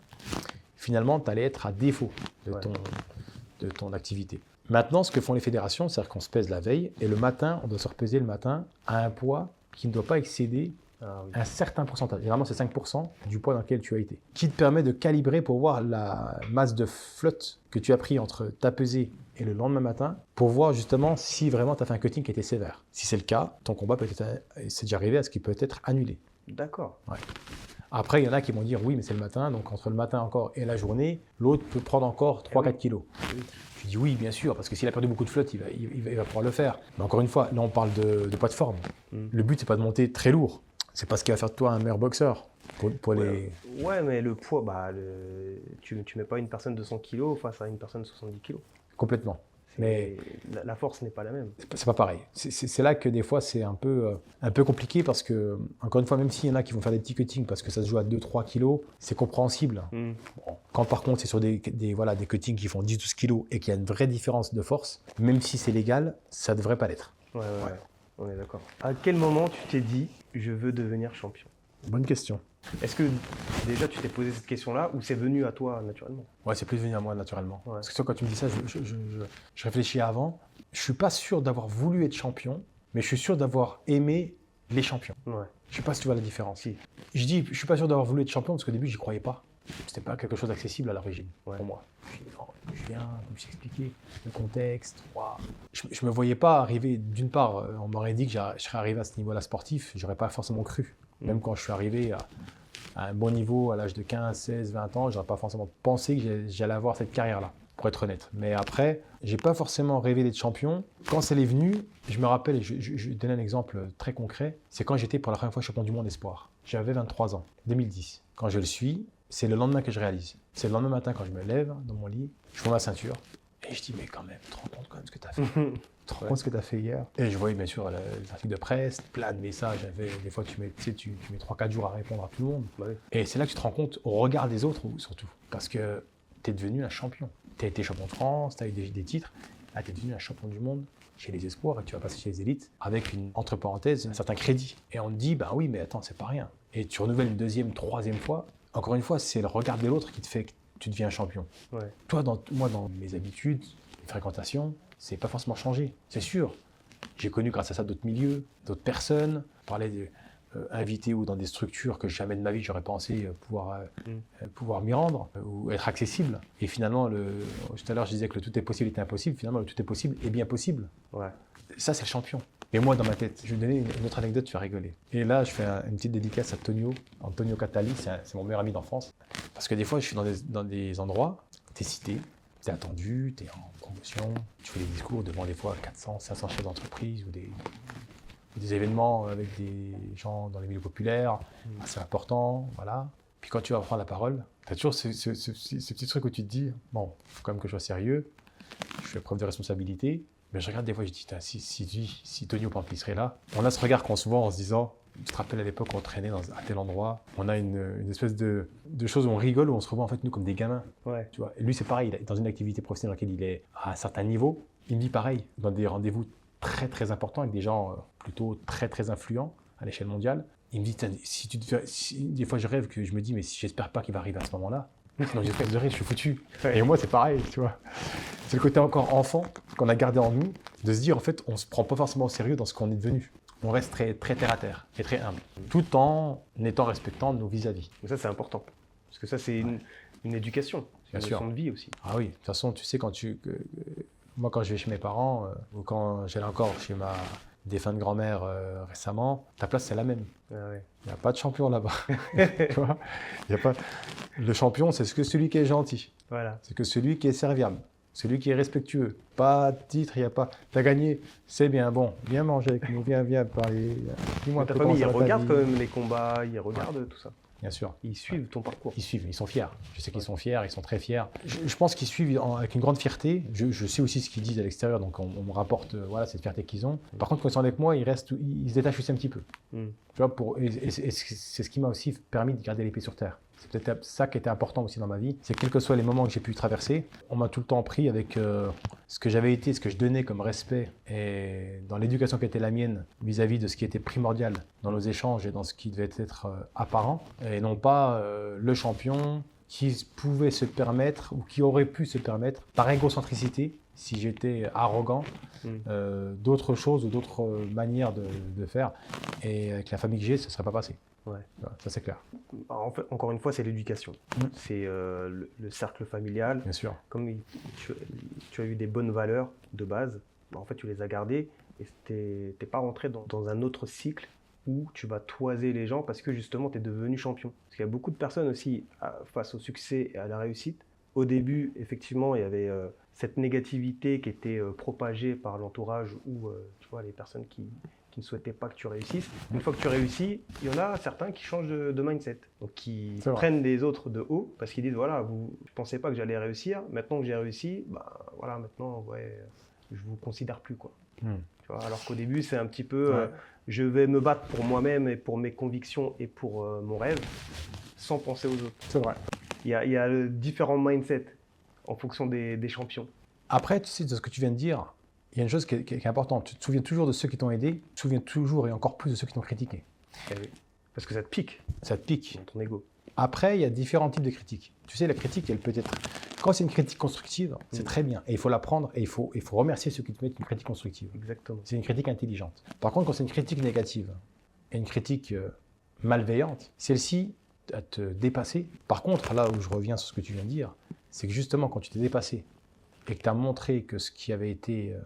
finalement, tu allais être à défaut de ton activité. Maintenant, ce que font les fédérations, c'est qu'on se pèse la veille et le matin, on doit se repeser le matin à un poids qui ne doit pas excéder un certain pourcentage. Généralement, c'est 5% du poids dans lequel tu as été. Qui te permet de calibrer pour voir la masse de flotte que tu as pris entre ta pesée et le lendemain matin pour voir justement si vraiment tu as fait un cutting qui était sévère. Si c'est le cas, ton combat c'est déjà arrivé à ce qu'il peut être annulé. D'accord. Ouais. Après, il y en a qui vont dire oui, mais c'est le matin, donc entre le matin encore et la journée, l'autre peut prendre encore 3-4 kilos. Oui. Je dis oui, bien sûr, parce que s'il a perdu beaucoup de flotte, il va pouvoir le faire. Mais encore une fois, là, on parle de poids de forme. Le but, c'est pas de monter très lourd. C'est pas ce qui va faire de toi un meilleur boxeur. Ouais, mais le poids, tu mets pas une personne de 100 kg face à une personne de 70 kg. Complètement. Mais la force n'est pas la même. c'est pas pareil. C'est là que des fois c'est un peu compliqué parce que, encore une fois, même s'il y en a qui vont faire des petits cuttings parce que ça se joue à 2-3 kilos, c'est compréhensible. Mm. Bon, quand par contre c'est sur des cuttings qui font 10-12 kilos et qu'il y a une vraie différence de force, même si c'est légal, ça devrait pas l'être. Ouais. On est d'accord. À quel moment tu t'es dit, je veux devenir champion? Bonne question. Est-ce que déjà tu t'es posé cette question-là ou c'est venu à toi naturellement? Ouais, c'est plus venu à moi naturellement. Ouais. Parce que toi, quand tu me dis ça, je réfléchis avant. Je suis pas sûr d'avoir voulu être champion, mais je suis sûr d'avoir aimé les champions. Ouais. Je sais pas si tu vois la différence. Si. Je dis, je suis pas sûr d'avoir voulu être champion parce qu'au début, j'y croyais pas. C'était pas quelque chose d'accessible à l'origine pour moi. Je viens, comme je t'ai expliqué, le contexte. Wow. Je me voyais pas arriver. D'une part, on m'aurait dit que je serais arrivé à ce niveau-là sportif, j'aurais pas forcément cru. Même quand je suis arrivé à un bon niveau à l'âge de 15, 16, 20 ans, j'aurais pas forcément pensé que j'allais avoir cette carrière-là, pour être honnête. Mais après, j'ai pas forcément rêvé d'être champion. Quand ça l'est venu, je me rappelle, et je vais donner un exemple très concret, c'est quand j'étais pour la première fois champion du monde espoir. J'avais 23 ans, 2010. Quand je le suis, c'est le lendemain que je réalise. C'est le lendemain matin quand je me lève dans mon lit, je prends ma ceinture et je dis mais quand même, tu te rends compte quand même ce que tu as fait. Tu te rends compte ce que tu as fait hier. Et je voyais bien sûr les articles de presse, plein de messages. Des fois tu mets 3-4 jours à répondre à tout le monde. Ouais. Et c'est là que tu te rends compte au regard des autres surtout. Parce que tu es devenu un champion. Tu as été champion de France, tu as eu des titres. Là tu es devenu un champion du monde chez les espoirs et tu vas passer chez les élites avec entre parenthèses un certain crédit. Et on te dit bah oui mais attends c'est pas rien. Et tu renouvelles une deuxième, troisième fois. Encore une fois, c'est le regard de l'autre qui te fait que tu deviens champion. Ouais. Toi, moi, dans mes habitudes, mes fréquentations, c'est pas forcément changé. C'est sûr. J'ai connu grâce à ça d'autres milieux, d'autres personnes. Parler d'invités ou dans des structures que jamais de ma vie j'aurais pensé pouvoir m'y rendre ou être accessible. Et finalement, tout à l'heure je disais que le tout est possible était impossible. Finalement, le tout est possible est bien possible. Ouais. Ça, c'est le champion. Et moi, dans ma tête, je vais vous donner une autre anecdote, tu vas rigoler. Et là, je fais une petite dédicace à Antonio Catali, c'est mon meilleur ami d'enfance. Parce que des fois, je suis dans des endroits, tu es cité, tu es attendu, tu es en promotion, tu fais des discours devant des fois 400, 500 chefs d'entreprise ou des événements avec des gens dans les milieux populaires, assez importants, voilà. Puis quand tu vas prendre la parole, tu as toujours ce petit truc où tu te dis, bon, il faut quand même que je sois sérieux, je fais preuve de responsabilité. Mais je regarde des fois, je dis, si Tonio Pampli serait là, on a ce regard qu'on se voit en se disant, tu te rappelles à l'époque, on traînait à tel endroit, on a une espèce de chose où on rigole, où on se revoit en fait nous comme des gamins. Ouais. Tu vois. Et lui, c'est pareil, il est dans une activité professionnelle dans laquelle il est à un certain niveau, il me dit pareil, dans des rendez-vous très très importants avec des gens plutôt très très influents à l'échelle mondiale. Il me dit, des fois je rêve que je me dis, mais j'espère pas qu'il va arriver à ce moment-là. Sinon, je suis foutu. Ouais. Et moi, c'est pareil, tu vois. C'est le côté encore enfant qu'on a gardé en nous, de se dire, en fait, on ne se prend pas forcément au sérieux dans ce qu'on est devenu. On reste très, très terre à terre et très humble, tout en étant respectant nos vis-à-vis. Mais ça, c'est important. Parce que ça, c'est une éducation. C'est une leçon de vie aussi. Ah oui, de toute façon, tu sais, moi, quand je vais chez mes parents, ou quand j'allais encore chez ma défunte grand-mère récemment, ta place, c'est la même. Ah ouais. Il n'y a pas de champion là-bas. Tu vois, il y a pas... Le champion, c'est celui qui est gentil. Voilà. C'est que celui qui est serviable, celui qui est respectueux. Pas de titre, il n'y a pas. T'as gagné, c'est bien, bon, viens manger avec nous, viens parler. Dis-moi Ta un peu famille, ils comment ça va, ta regardent vie. quand même les combats, ils regardent tout ça. Bien sûr. Ils suivent ton parcours. Ils suivent, ils sont fiers. Je sais qu'ils sont fiers, ils sont très fiers. Je pense qu'ils suivent avec une grande fierté. Je sais aussi ce qu'ils disent à l'extérieur, donc on me rapporte voilà, cette fierté qu'ils ont. Par contre, quand ils sont avec moi, ils se détachent aussi un petit peu. Tu vois, et c'est ce qui m'a aussi permis de garder l'épée sur terre. C'est peut-être ça qui était important aussi dans ma vie. C'est que quels que soient les moments que j'ai pu traverser, on m'a tout le temps pris avec ce que j'avais été, ce que je donnais comme respect et dans l'éducation qui était la mienne vis-à-vis de ce qui était primordial dans nos échanges et dans ce qui devait être apparent. Et non pas le champion qui pouvait se permettre ou qui aurait pu se permettre par égocentricité, si j'étais arrogant, d'autres choses ou d'autres manières de faire. Et avec la famille que j'ai, ça ne serait pas passé. Ouais. Ça, c'est clair. En fait, encore une fois, c'est l'éducation. C'est le cercle familial. Bien sûr. Comme tu as eu des bonnes valeurs de base, en fait, tu les as gardées et tu n'es pas rentré dans un autre cycle où tu vas toiser les gens parce que justement, tu es devenu champion. Parce qu'il y a beaucoup de personnes aussi, face au succès et à la réussite, au début, effectivement, il y avait cette négativité qui était propagée par l'entourage ou tu vois, les personnes qui ne souhaitaient pas que tu réussisses. Une fois que tu réussis, il y en a certains qui changent de mindset, donc qui C'est vrai. prennent les autres de haut parce qu'ils disent voilà, je ne pensais pas que j'allais réussir, maintenant que j'ai réussi, bah voilà, maintenant ouais, je vous considère plus quoi. Tu vois, alors qu'au début, c'est un petit peu Ouais. je vais me battre pour moi-même et pour mes convictions et pour mon rêve sans penser aux autres. C'est vrai. Il y a différents mindsets en fonction des champions. Après, tu sais, de ce que tu viens de dire, il y a une chose qui est importante. Tu te souviens toujours de ceux qui t'ont aidé, tu te souviens toujours et encore plus de ceux qui t'ont critiqué. Eh oui. Parce que ça te pique Ça te pique. dans ton ego. Après, il y a différents types de critiques. Tu sais, la critique, elle peut être... Quand c'est une critique constructive, c'est très bien. Et il faut la prendre et il faut remercier ceux qui te mettent une critique constructive. Exactement. C'est une critique intelligente. Par contre, quand c'est une critique négative et une critique malveillante, celle-ci à te dépasser. Par contre, là où je reviens sur ce que tu viens de dire, c'est que justement, quand tu t'es dépassé et que tu as montré que ce qui avait été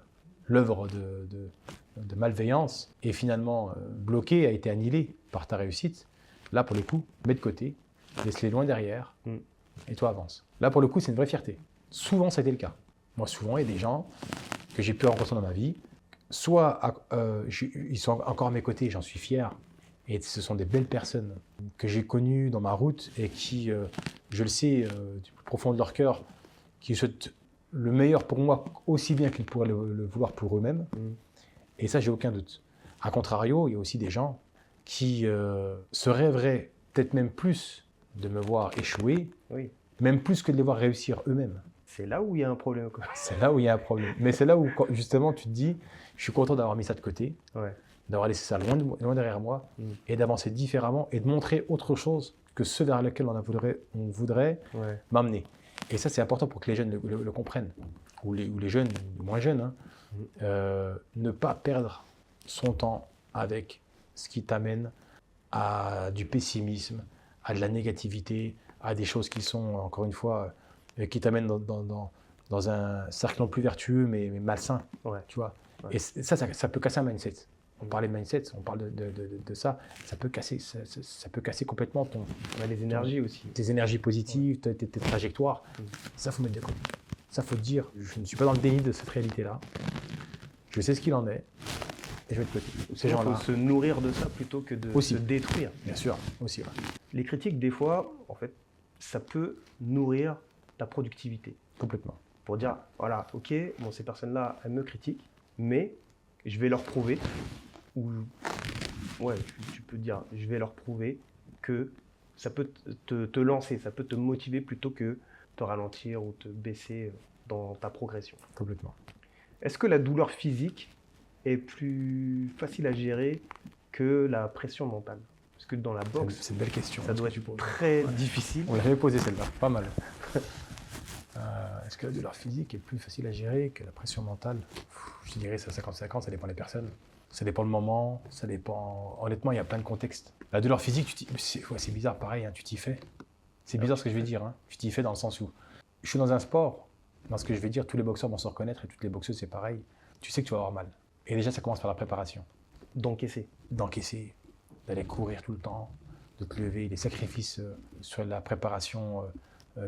l'œuvre de malveillance est finalement bloqué, a été annihilé par ta réussite, là, pour le coup, mets de côté, laisse-les loin derrière et toi avance. Là, pour le coup, c'est une vraie fierté. Souvent, ça a été le cas. Moi, souvent, il y a des gens que j'ai pu rencontrer dans ma vie, soit ils sont encore à mes côtés, j'en suis fier, et ce sont des belles personnes que j'ai connues dans ma route et qui, je le sais, du plus profond de leur cœur, qui souhaitent le meilleur pour moi aussi bien qu'ils pourraient le vouloir pour eux-mêmes. Et ça, j'ai aucun doute. A contrario, il y a aussi des gens qui se rêveraient peut-être même plus de me voir échouer, Oui. même plus que de les voir réussir eux-mêmes. C'est là où il y a un problème, quoi. C'est là où il y a un problème. Mais c'est là où, justement, tu te dis, je suis content d'avoir mis ça de côté, Ouais. d'avoir laissé ça loin derrière moi, et d'avancer différemment, et de montrer autre chose que ceux vers lesquels on voudrait Ouais. m'amener. Et ça, c'est important pour que les jeunes le comprennent, ou les jeunes, les moins jeunes, hein. Ne pas perdre son temps avec ce qui t'amène à du pessimisme, à de la négativité, à des choses qui sont, encore une fois, qui t'amènent dans un cercle non plus vertueux, mais malsain. Ouais. Tu vois. Ouais. Et ça peut casser un mindset. On parlait de mindset, on parle de ça. Ça peut casser complètement On a les énergies aussi. tes énergies positives, tes trajectoires. Ça, faut mettre de côté. Ça, faut te dire, je ne suis pas dans le déni de cette réalité-là. Je sais ce qu'il en est. Et je vais de côté. Ces Il gens-là, faut se nourrir de ça plutôt que de Aussi. se détruire. bien sûr, aussi. Ouais. Les critiques, des fois, en fait, ça peut nourrir ta productivité. Complètement. Pour dire, voilà, ok, bon, ces personnes-là, elles me critiquent, mais je vais leur prouver, ou ouais, tu peux dire, je vais leur prouver que ça peut te lancer, ça peut te motiver plutôt que te ralentir ou te baisser dans ta progression. Complètement. Est-ce que la douleur physique est plus facile à gérer que la pression mentale? Parce que dans la boxe, C'est une belle question. ça doit être très difficile. On l'avait posé celle-là, pas mal. Est-ce que la douleur physique est plus facile à gérer que la pression mentale? Je dirais ça 50-50, ça dépend des personnes. Ça dépend le moment, ça dépend... Honnêtement, il y a plein de contextes. La douleur physique, c'est bizarre, pareil, hein, tu t'y fais. C'est bizarre ce que je vais dire, hein. Tu t'y fais dans le sens où je suis dans un sport, dans ce que je vais dire, tous les boxeurs vont se reconnaître et toutes les boxeuses, c'est pareil. Tu sais que tu vas avoir mal. Et déjà, ça commence par la préparation. D'encaisser. D'encaisser, d'aller courir tout le temps, de te lever, les sacrifices sur la préparation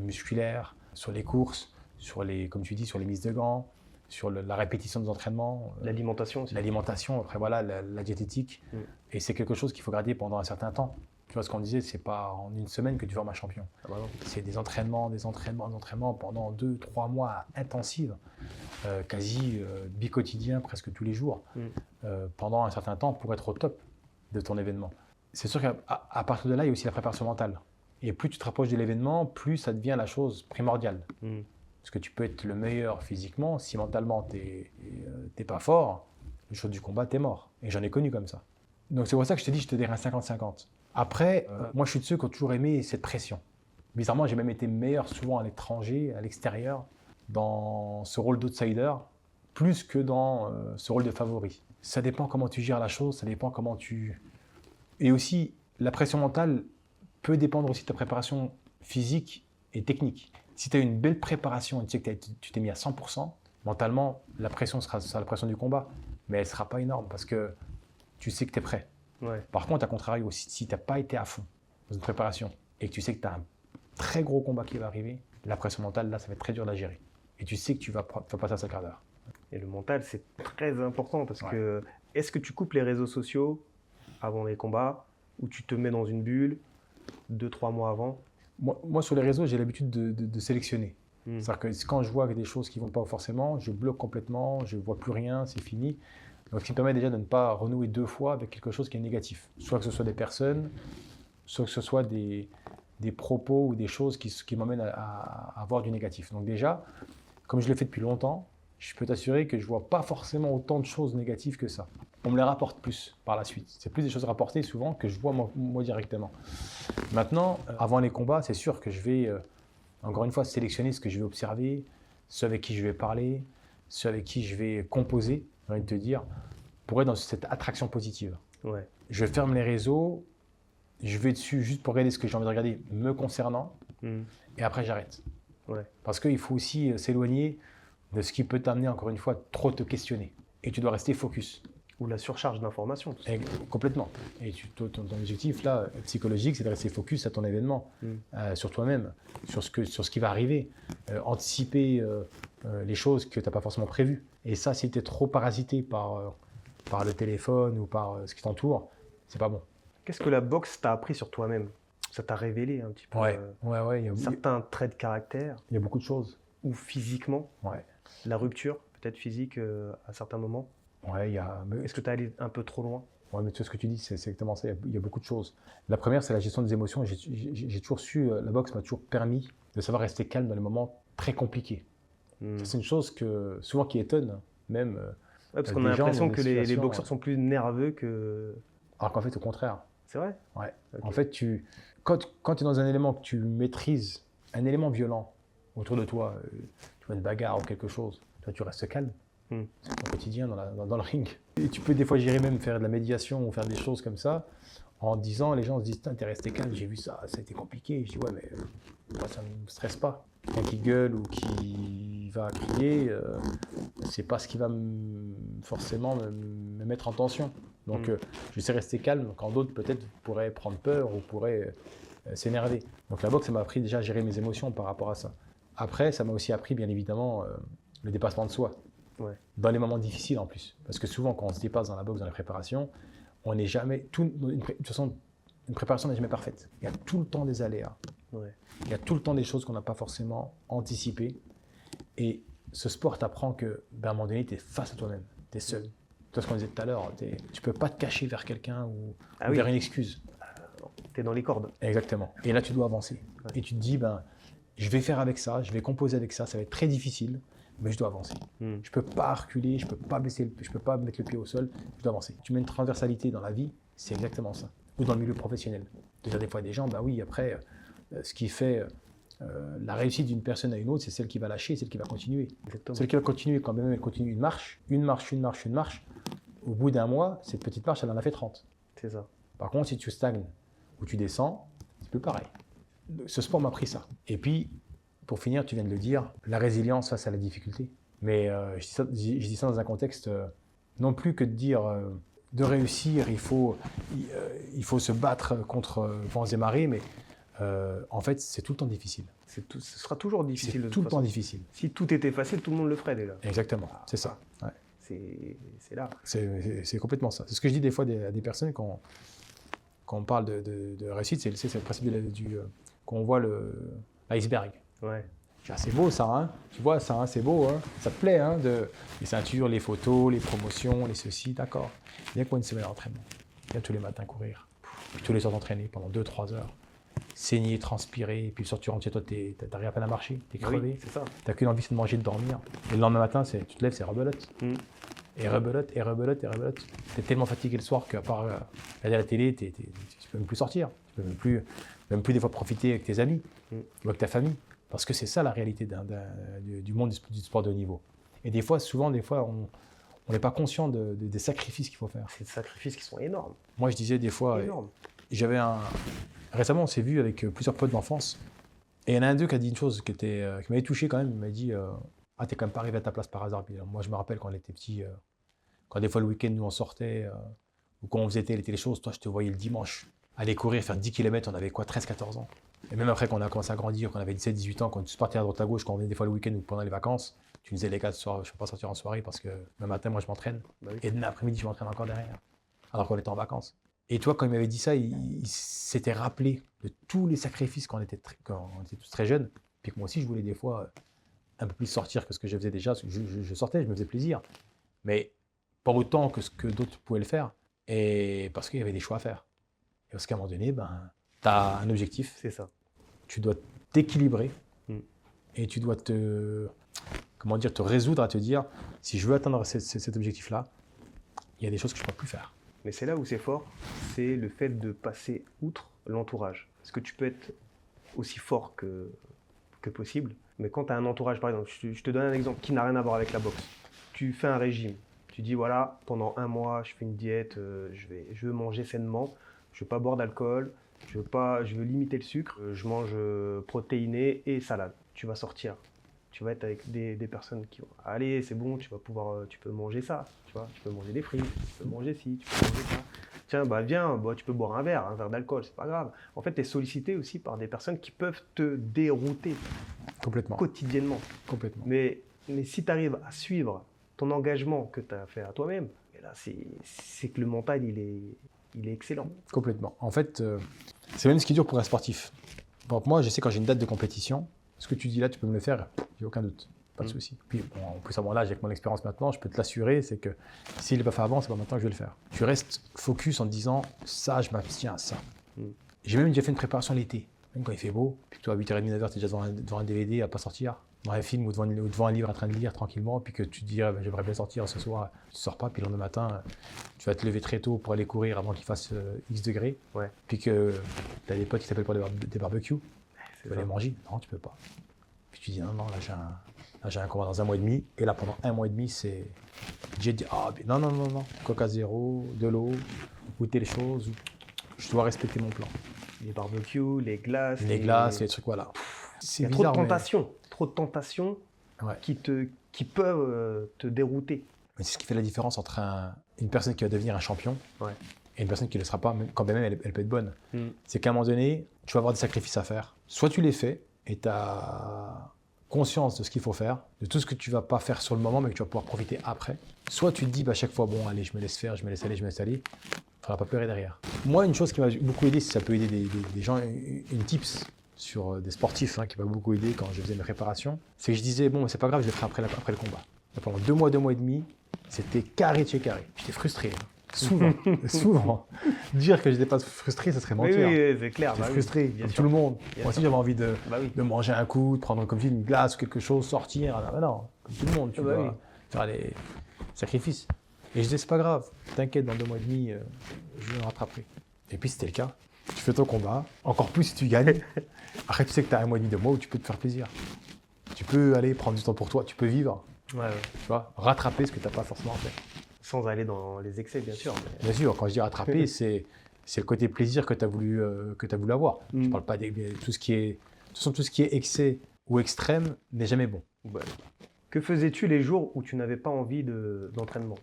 musculaire, sur les courses, sur les, comme tu dis, sur les mises de gants, sur la répétition des entraînements. L'alimentation aussi. L'alimentation, après voilà, la diététique. Et c'est quelque chose qu'il faut garder pendant un certain temps. Tu vois ce qu'on disait, c'est pas en une semaine que tu formes un champion. Ah bah non. C'est des entraînements pendant 2-3 mois intensifs, quasi bi-quotidiens, presque tous les jours, pendant un certain temps pour être au top de ton événement. C'est sûr qu'à partir de là, il y a aussi la préparation mentale. Et plus tu te rapproches de l'événement, plus ça devient la chose primordiale. Parce que tu peux être le meilleur physiquement, si mentalement t'es pas fort, le jour du combat, t'es mort. Et j'en ai connu comme ça. Donc c'est pour ça que je te dis, je te dirais un 50-50. Après, moi je suis de ceux qui ont toujours aimé cette pression. Bizarrement, j'ai même été meilleur souvent à l'étranger, à l'extérieur, dans ce rôle d'outsider, plus que dans ce rôle de favori. Ça dépend comment tu gères la chose, ça dépend comment tu... Et aussi, la pression mentale peut dépendre aussi de ta préparation physique et technique. Si tu as une belle préparation et tu sais que tu t'es mis à 100%, mentalement, la pression sera la pression du combat, mais elle ne sera pas énorme parce que tu sais que tu es prêt. Ouais. Par contre, à contrario, si tu n'as pas été à fond dans une préparation et que tu sais que tu as un très gros combat qui va arriver, La pression mentale, là, ça va être très dur à gérer. Et tu sais que tu vas passer à 5 quarts d'heure. Et le mental, c'est très important parce Ouais. que est-ce que tu coupes les réseaux sociaux avant les combats ou tu te mets dans une bulle 2-3 mois avant? Moi, sur les réseaux, j'ai l'habitude de sélectionner. Hmm. C'est-à-dire que quand je vois des choses qui ne vont pas forcément, je bloque complètement, je ne vois plus rien, c'est fini. Donc, ce qui me permet déjà de ne pas renouer 2 fois avec quelque chose qui est négatif. Soit que ce soit des personnes, soit que ce soit des propos ou des choses qui m'emmènent à avoir du négatif. Donc déjà, comme je l'ai fait depuis longtemps, je peux t'assurer que je ne vois pas forcément autant de choses négatives que ça. On me les rapporte plus par la suite. C'est plus des choses rapportées souvent que je vois moi directement. Maintenant, avant les combats, c'est sûr que je vais, encore une fois, sélectionner ce que je vais observer, ceux avec qui je vais parler, ceux avec qui je vais composer, j'ai envie de te dire, pour être dans cette attraction positive. Ouais. Je ferme les réseaux, je vais dessus juste pour regarder ce que j'ai envie de regarder me concernant, et après j'arrête. Ouais. Parce qu'il faut aussi s'éloigner de ce qui peut t'amener, encore une fois, trop te questionner. Et tu dois rester focus. Ou la surcharge d'informations. Complètement. Et ton objectif là, psychologique, c'est de rester focus à ton événement, sur toi-même, sur ce qui va arriver, anticiper les choses que tu n'as pas forcément prévues. Et ça, si tu es trop parasité par le téléphone ou par ce qui t'entoure, c'est pas bon. Qu'est-ce que la boxe t'a appris sur toi-même? Ça t'a révélé un petit peu Ouais. certains traits de caractère Il y a beaucoup de choses. ou physiquement? Ouais. La rupture, peut-être physique à certains moments? Ouais, Est-ce que tu es allé un peu trop loin? Ouais, mais tout ce que tu dis, c'est exactement ça. Il y a beaucoup de choses. La première, c'est la gestion des émotions. J'ai toujours su, la boxe m'a toujours permis de savoir rester calme dans les moments très compliqués. Ça, c'est une chose souvent qui étonne, même. Parce qu'on a l'impression que les boxeurs sont plus nerveux que... Alors qu'en fait, au contraire. C'est vrai? Ouais. Okay. En fait, quand tu es dans un élément que tu maîtrises, un élément violent autour de toi, tu vois une bagarre ou quelque chose, toi, tu restes calme. C'est ton quotidien dans le ring. Et tu peux des fois gérer, même faire de la médiation ou faire des choses comme ça, en disant, les gens se disent, t'es resté calme, j'ai vu ça, ça a été compliqué. Je dis, ouais, mais moi, ça ne me stresse pas. Quelqu'un qui gueule ou qui va crier, c'est pas ce qui va forcément me mettre en tension. Donc, je sais rester calme quand d'autres, peut-être, pourraient prendre peur ou pourraient s'énerver. Donc, la boxe, ça m'a appris déjà à gérer mes émotions par rapport à ça. Après, ça m'a aussi appris, bien évidemment, le dépassement de soi. Ouais. Dans les moments difficiles en plus. Parce que souvent, quand on se dépasse dans la boxe, dans la préparation, on n'est jamais. De toute façon, une préparation n'est jamais parfaite. Il y a tout le temps des aléas. Ouais. Il y a tout le temps des choses qu'on n'a pas forcément anticipées. Et ce sport t'apprend que, à un moment donné, tu es face à toi-même. Tu es seul. Toi, ce qu'on disait tout à l'heure, tu ne peux pas te cacher vers quelqu'un ou vers une excuse. Tu es dans les cordes. Exactement. Et là, tu dois avancer. Ouais. Et tu te dis, je vais faire avec ça, je vais composer avec ça, ça va être très difficile. Mais je dois avancer. Je ne peux pas reculer, je ne peux pas peux pas mettre le pied au sol, je dois avancer. Tu mets une transversalité dans la vie, c'est exactement ça. Ou dans le milieu professionnel. De dire des fois à des gens, oui, après, ce qui fait la réussite d'une personne à une autre, c'est celle qui va lâcher, celle qui va continuer. Exactement. Celle qui va continuer, quand même elle continue une marche, au bout d'un mois, cette petite marche, elle en a fait 30. C'est ça. Par contre, si tu stagnes ou tu descends, c'est plus pareil. Ce sport m'a appris ça. Et puis, pour finir, tu viens de le dire, la résilience face à la difficulté. Mais je dis ça dans un contexte non plus que de dire de réussir, il faut se battre contre vents et marées, mais en fait, c'est tout le temps difficile. Ce sera toujours difficile. C'est tout le temps difficile. Si tout était facile, tout le monde le ferait déjà. Exactement, c'est ça. Ouais. C'est là. C'est complètement ça. C'est ce que je dis des fois à des personnes quand on parle de réussite, c'est le principe quand on voit l'iceberg. Ouais. C'est beau ça, hein. Tu vois ça, hein, c'est beau, hein. Ça te plaît, hein, les ceintures, les photos, les promotions, les ceci, d'accord. Viens pour une semaine d'entraînement. Viens tous les matins courir, puis tous les soirs t'entraîner pendant 2-3 heures, saigner, transpirer, et puis le soir tu rentres chez toi, t'arrives à peine à marcher, t'es crevé, oui, c'est ça. T'as qu'une envie, c'est de manger et de dormir. Et le lendemain matin, tu te lèves, c'est rebelote. Et rebelote. T'es tellement fatigué le soir qu'à part regarder la télé, tu peux même plus sortir. Tu peux même plus des fois profiter avec tes amis ou avec ta famille. Parce que c'est ça la réalité du monde du sport de haut niveau. Et souvent, on n'est pas conscient des sacrifices qu'il faut faire. C'est des sacrifices qui sont énormes. Moi, je disais des fois, récemment, on s'est vu avec plusieurs potes d'enfance. Et il y en a un d'eux qui a dit une chose qui m'avait touché quand même. Il m'a dit t'es quand même pas arrivé à ta place par hasard. Puis, moi, je me rappelle quand on était petit, quand des fois le week-end, nous on sortait, ou quand on faisait les choses, toi, je te voyais le dimanche. aller courir, faire 10 km, on avait quoi, 13-14 ans. Et même après qu'on a commencé à grandir, qu'on avait 17-18 ans, quand tu partais à droite à gauche, quand on venait des fois le week-end ou pendant les vacances, tu nous disais les gars, ce soir, je ne peux pas sortir en soirée parce que le matin, moi, je m'entraîne. Bah oui. Et l'après-midi, je m'entraîne encore derrière, alors qu'on était en vacances. Et toi, quand il m'avait dit ça, il s'était rappelé de tous les sacrifices quand on était tous très jeunes. Puis que moi aussi, je voulais des fois un peu plus sortir que ce que je faisais déjà. Je sortais, je me faisais plaisir. Mais pas autant que ce que d'autres pouvaient le faire. Et parce qu'il y avait des choix à faire. Et parce qu'à un moment donné, tu as un objectif. C'est ça. Tu dois t'équilibrer. Mm. Et tu dois te résoudre à te dire, si je veux atteindre cet objectif-là, il y a des choses que je ne peux plus faire. Mais c'est là où c'est fort, c'est le fait de passer outre l'entourage. Parce que tu peux être aussi fort que possible, mais quand tu as un entourage, par exemple, je te donne un exemple qui n'a rien à voir avec la boxe. Tu fais un régime, tu dis voilà, pendant 1 mois, je fais une diète, je veux manger sainement, je ne veux pas boire d'alcool, je veux limiter le sucre, je mange protéiné et salade. Tu vas sortir. Tu vas être avec des personnes qui vont allez, c'est bon, tu peux manger ça, tu vois, tu peux manger des frites, tu peux manger ci, tu peux manger ça. Tiens, viens, tu peux boire un verre d'alcool, c'est pas grave. En fait, tu es sollicité aussi par des personnes qui peuvent te dérouter Complètement. quotidiennement. Complètement. Mais si tu arrives à suivre ton engagement que tu as fait à toi-même, et là, c'est que le mental, il est excellent. Complètement. En fait, c'est même ce qui est dur pour un sportif. Donc moi, je sais quand j'ai une date de compétition, ce que tu dis là, tu peux me le faire, il n'y a aucun doute, pas de souci. Puis en plus à mon âge, avec mon expérience maintenant, je peux te l'assurer, c'est que s'il n'est pas fait avant, c'est pas maintenant que je vais le faire. Tu restes focus en te disant, ça, je m'abstiens à ça. J'ai même déjà fait une préparation l'été, même quand il fait beau, puis que toi à 8h30, 9h, tu es déjà devant un DVD à pas sortir, dans un film ou devant un livre en train de lire tranquillement, puis que tu te dis, j'aimerais bien sortir ce soir, tu ne sors pas, puis le lendemain matin, tu vas te lever très tôt pour aller courir avant qu'il fasse X degrés, puis que tu as des potes qui t'appellent pour des barbecues. Tu vas aller manger? Non, tu peux pas. Puis tu dis non, là j'ai un combat dans 1 mois et demi. Et là, pendant 1 mois et demi, j'ai dit non, Coca zéro, de l'eau, goûter les choses. Je dois respecter mon plan. Les barbecues, les glaces. Les trucs, voilà. Il y a trop de tentations qui peuvent te dérouter. Mais c'est ce qui fait la différence entre une personne qui va devenir un champion et une personne qui ne le sera pas, quand même elle peut être bonne. C'est qu'à un moment donné, tu vas avoir des sacrifices à faire. Soit tu les fais et tu as conscience de ce qu'il faut faire, de tout ce que tu ne vas pas faire sur le moment, mais que tu vas pouvoir profiter après. Soit tu te dis à chaque fois, bon, allez, je me laisse faire, je me laisse aller, il ne faudra pas pleurer derrière. Moi, une chose qui m'a beaucoup aidé, si ça peut aider des gens, une tips sur des sportifs qui m'a beaucoup aidé quand je faisais mes préparations, c'est que je disais, bon, c'est pas grave, je le ferai après le combat. Et pendant 2 mois, 2 mois et demi, c'était carré de chez carré. J'étais frustré. Souvent. Dire que je n'étais pas frustré, ça serait mentir. Oui, c'est clair. J'étais frustré, comme tout le monde. Moi aussi, j'avais envie de manger un coup, de prendre comme une glace ou quelque chose, sortir. Non, comme tout le monde, tu dois faire des sacrifices. Et je disais, c'est pas grave, t'inquiète, dans 2 mois et demi, je vais me rattraper. Et puis, c'était le cas. Tu fais ton combat, encore plus si tu gagnes. Après, tu sais que tu as 1 mois et demi, 2 mois où tu peux te faire plaisir. Tu peux aller prendre du temps pour toi, tu peux vivre. Tu vois, rattraper ce que tu n'as pas forcément fait. Sans aller dans les excès, bien sûr. Bien sûr, quand je dis rattraper, c'est le côté plaisir que tu as voulu avoir. Je ne parle pas de tout ce qui est... De toute façon, tout ce qui est excès ou extrême n'est jamais bon. Que faisais-tu les jours où tu n'avais pas envie d'entraînement?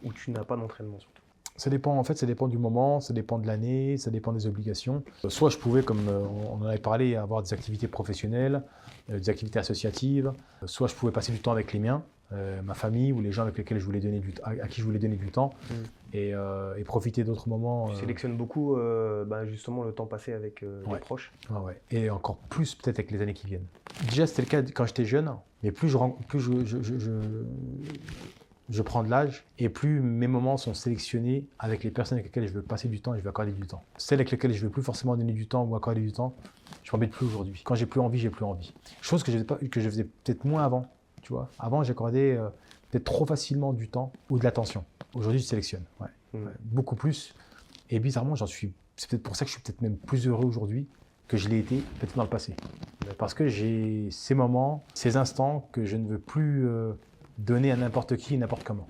Où tu n'as pas d'entraînement surtout? Ça dépend du moment, ça dépend de l'année, ça dépend des obligations. Soit je pouvais, comme on en avait parlé, avoir des activités professionnelles, des activités associatives. Soit je pouvais passer du temps avec les miens, ma famille ou les gens avec lesquels à qui je voulais donner du temps et profiter d'autres moments. Tu sélectionnes beaucoup justement le temps passé avec les proches. Et encore plus peut-être avec les années qui viennent. Déjà c'était le cas quand j'étais jeune, mais plus je prends de l'âge et plus mes moments sont sélectionnés avec les personnes avec lesquelles je veux passer du temps et je veux accorder du temps. Celles avec lesquelles je ne veux plus forcément donner du temps ou accorder du temps, je m'embête plus aujourd'hui. Quand j'ai plus envie, j'ai plus envie. Chose que je faisais peut-être moins avant. Tu vois, avant j'accordais peut-être trop facilement du temps ou de l'attention. Aujourd'hui je sélectionne, beaucoup plus. Et bizarrement c'est peut-être pour ça que je suis peut-être même plus heureux aujourd'hui que je l'ai été peut-être dans le passé. Parce que j'ai ces moments, ces instants que je ne veux plus donner à n'importe qui, n'importe comment.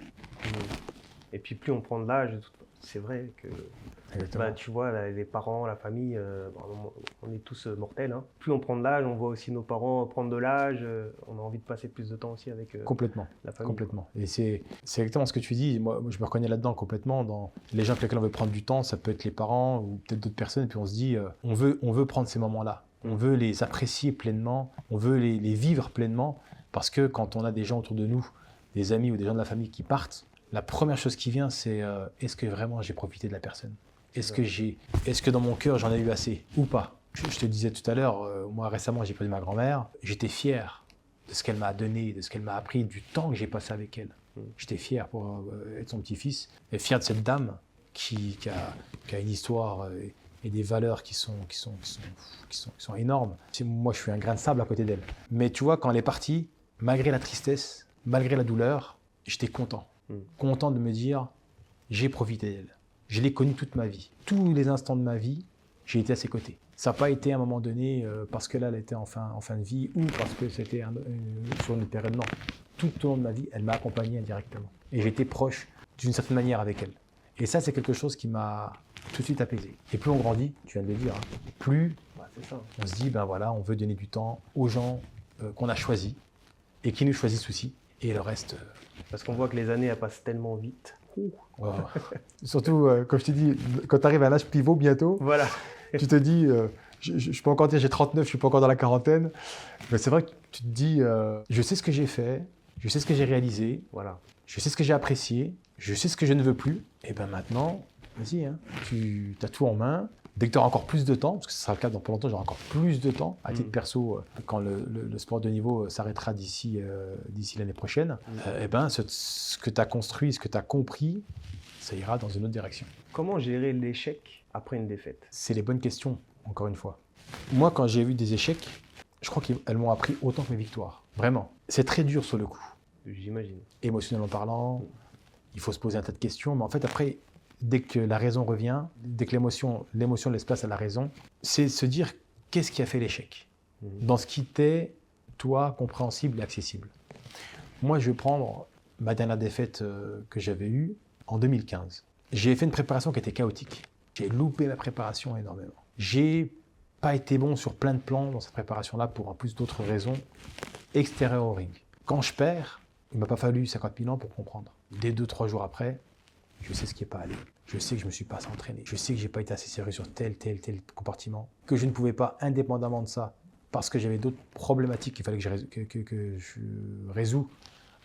Et puis plus on prend de l'âge, c'est vrai que Exactement. tu vois, les parents, la famille, on est tous mortels, hein. Plus on prend de l'âge, on voit aussi nos parents prendre de l'âge, on a envie de passer plus de temps aussi avec Complètement. la famille. Complètement. Et c'est exactement ce que tu dis. Moi, je me reconnais là-dedans complètement. Dans les gens avec lesquels on veut prendre du temps, ça peut être les parents ou peut-être d'autres personnes. Et puis on se dit, on veut prendre ces moments-là. On veut les apprécier pleinement. On veut les vivre pleinement. Parce que quand on a des gens autour de nous, des amis ou des gens de la famille qui partent, la première chose qui vient, c'est est-ce que vraiment j'ai profité de la personne ? Est-ce que dans mon cœur, j'en ai eu assez ou pas ? Je te disais tout à l'heure, moi récemment, j'ai perdu ma grand-mère. J'étais fier de ce qu'elle m'a donné, de ce qu'elle m'a appris, du temps que j'ai passé avec elle. J'étais fier pour être son petit-fils, et fier de cette dame qui a une histoire et des valeurs qui sont énormes. Moi, je suis un grain de sable à côté d'elle. Mais tu vois, quand elle est partie, malgré la tristesse, malgré la douleur, j'étais content. Content de me dire, j'ai profité d'elle. Je l'ai connue toute ma vie. Tous les instants de ma vie, j'ai été à ses côtés. Ça n'a pas été à un moment donné parce que là, elle était en fin de vie ou parce que c'était sur une période. Non. Tout au long de ma vie, elle m'a accompagné indirectement. Et j'étais proche d'une certaine manière avec elle. Et ça, c'est quelque chose qui m'a tout de suite apaisé. Et plus on grandit, tu viens de le dire, hein, plus C'est ça. on se dit, ben voilà, on veut donner du temps aux gens qu'on a choisis et qui nous choisissent aussi. Et le reste... Parce qu'on voit que les années, elles passent tellement vite. Oh. Surtout, comme je t'ai dit, quand tu arrives à un âge pivot bientôt, Voilà. tu te dis, je peux encore dire j'ai 39, je ne suis pas encore dans la quarantaine. Mais c'est vrai que tu te dis, je sais ce que j'ai fait, je sais ce que j'ai réalisé, Voilà. je sais ce que j'ai apprécié, je sais ce que je ne veux plus. Et bien maintenant, vas-y, hein, tu as tout en main. Dès que tu auras encore plus de temps, parce que ce sera le cas dans pas longtemps, j'aurai encore plus de temps, à titre perso, quand le sport de niveau s'arrêtera d'ici l'année prochaine, et ben, ce que tu as construit, ce que tu as compris, ça ira dans une autre direction. Comment gérer l'échec après une défaite? C'est les bonnes questions, encore une fois. Moi, quand j'ai eu des échecs, je crois qu'elles m'ont appris autant que mes victoires. Vraiment. C'est très dur sur le coup. J'imagine. Émotionnellement parlant, il faut se poser un tas de questions, mais en fait, après, dès que la raison revient, dès que l'émotion laisse place à la raison, c'est se dire qu'est-ce qui a fait l'échec dans ce qui t'est, toi, compréhensible et accessible. Moi, je vais prendre ma dernière défaite que j'avais eue en 2015. J'ai fait une préparation qui était chaotique. J'ai loupé ma préparation énormément. J'ai pas été bon sur plein de plans dans cette préparation-là pour en plus d'autres raisons extérieures au ring. Quand je perds, il ne m'a pas fallu 50 000 ans pour comprendre. Dès 2-3 jours après, je sais ce qui n'est pas allé. Je sais que je ne me suis pas assez entraîné. Je sais que je n'ai pas été assez sérieux sur tel compartiment. Que je ne pouvais pas, indépendamment de ça, parce que j'avais d'autres problématiques qu'il fallait que je résous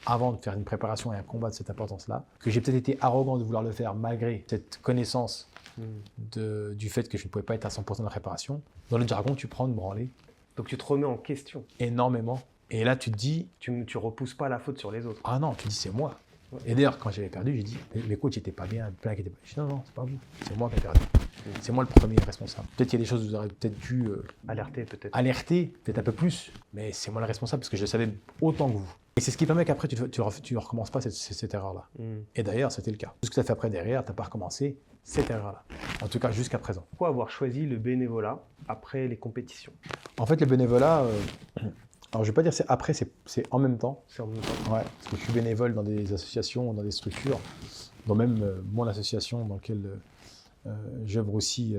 avant de faire une préparation et un combat de cette importance-là. Que j'ai peut-être été arrogant de vouloir le faire malgré cette connaissance du fait que je ne pouvais pas être à 100% de la préparation. Dans le jargon, tu prends une branlée. Donc tu te remets en question. Énormément. Et là, tu te dis... Tu repousses pas la faute sur les autres. Ah non, tu dis c'est moi. Et d'ailleurs, quand j'avais perdu, j'ai dit, mes coachs n'étaient pas bien, plein qui étaient pas. J'ai dit non, c'est pas vous, c'est moi qui ai perdu. C'est moi le premier responsable. Peut-être qu'il y a des choses où vous aurez peut-être dû Alerter peut-être. Alerter, peut-être un peu plus, mais c'est moi le responsable parce que je le savais autant que vous. Et c'est ce qui permet qu'après, tu ne recommences pas cette erreur-là. Et d'ailleurs, c'était le cas. Tout ce que tu as fait après derrière, tu n'as pas recommencé cette erreur-là. En tout cas, jusqu'à présent. Pourquoi avoir choisi le bénévolat après les compétitions? En fait, le bénévolat, alors je ne vais pas dire c'est après, c'est en même temps. C'est en même temps. Ouais, parce que je suis bénévole dans des associations, dans des structures, dont même mon association dans laquelle j'œuvre aussi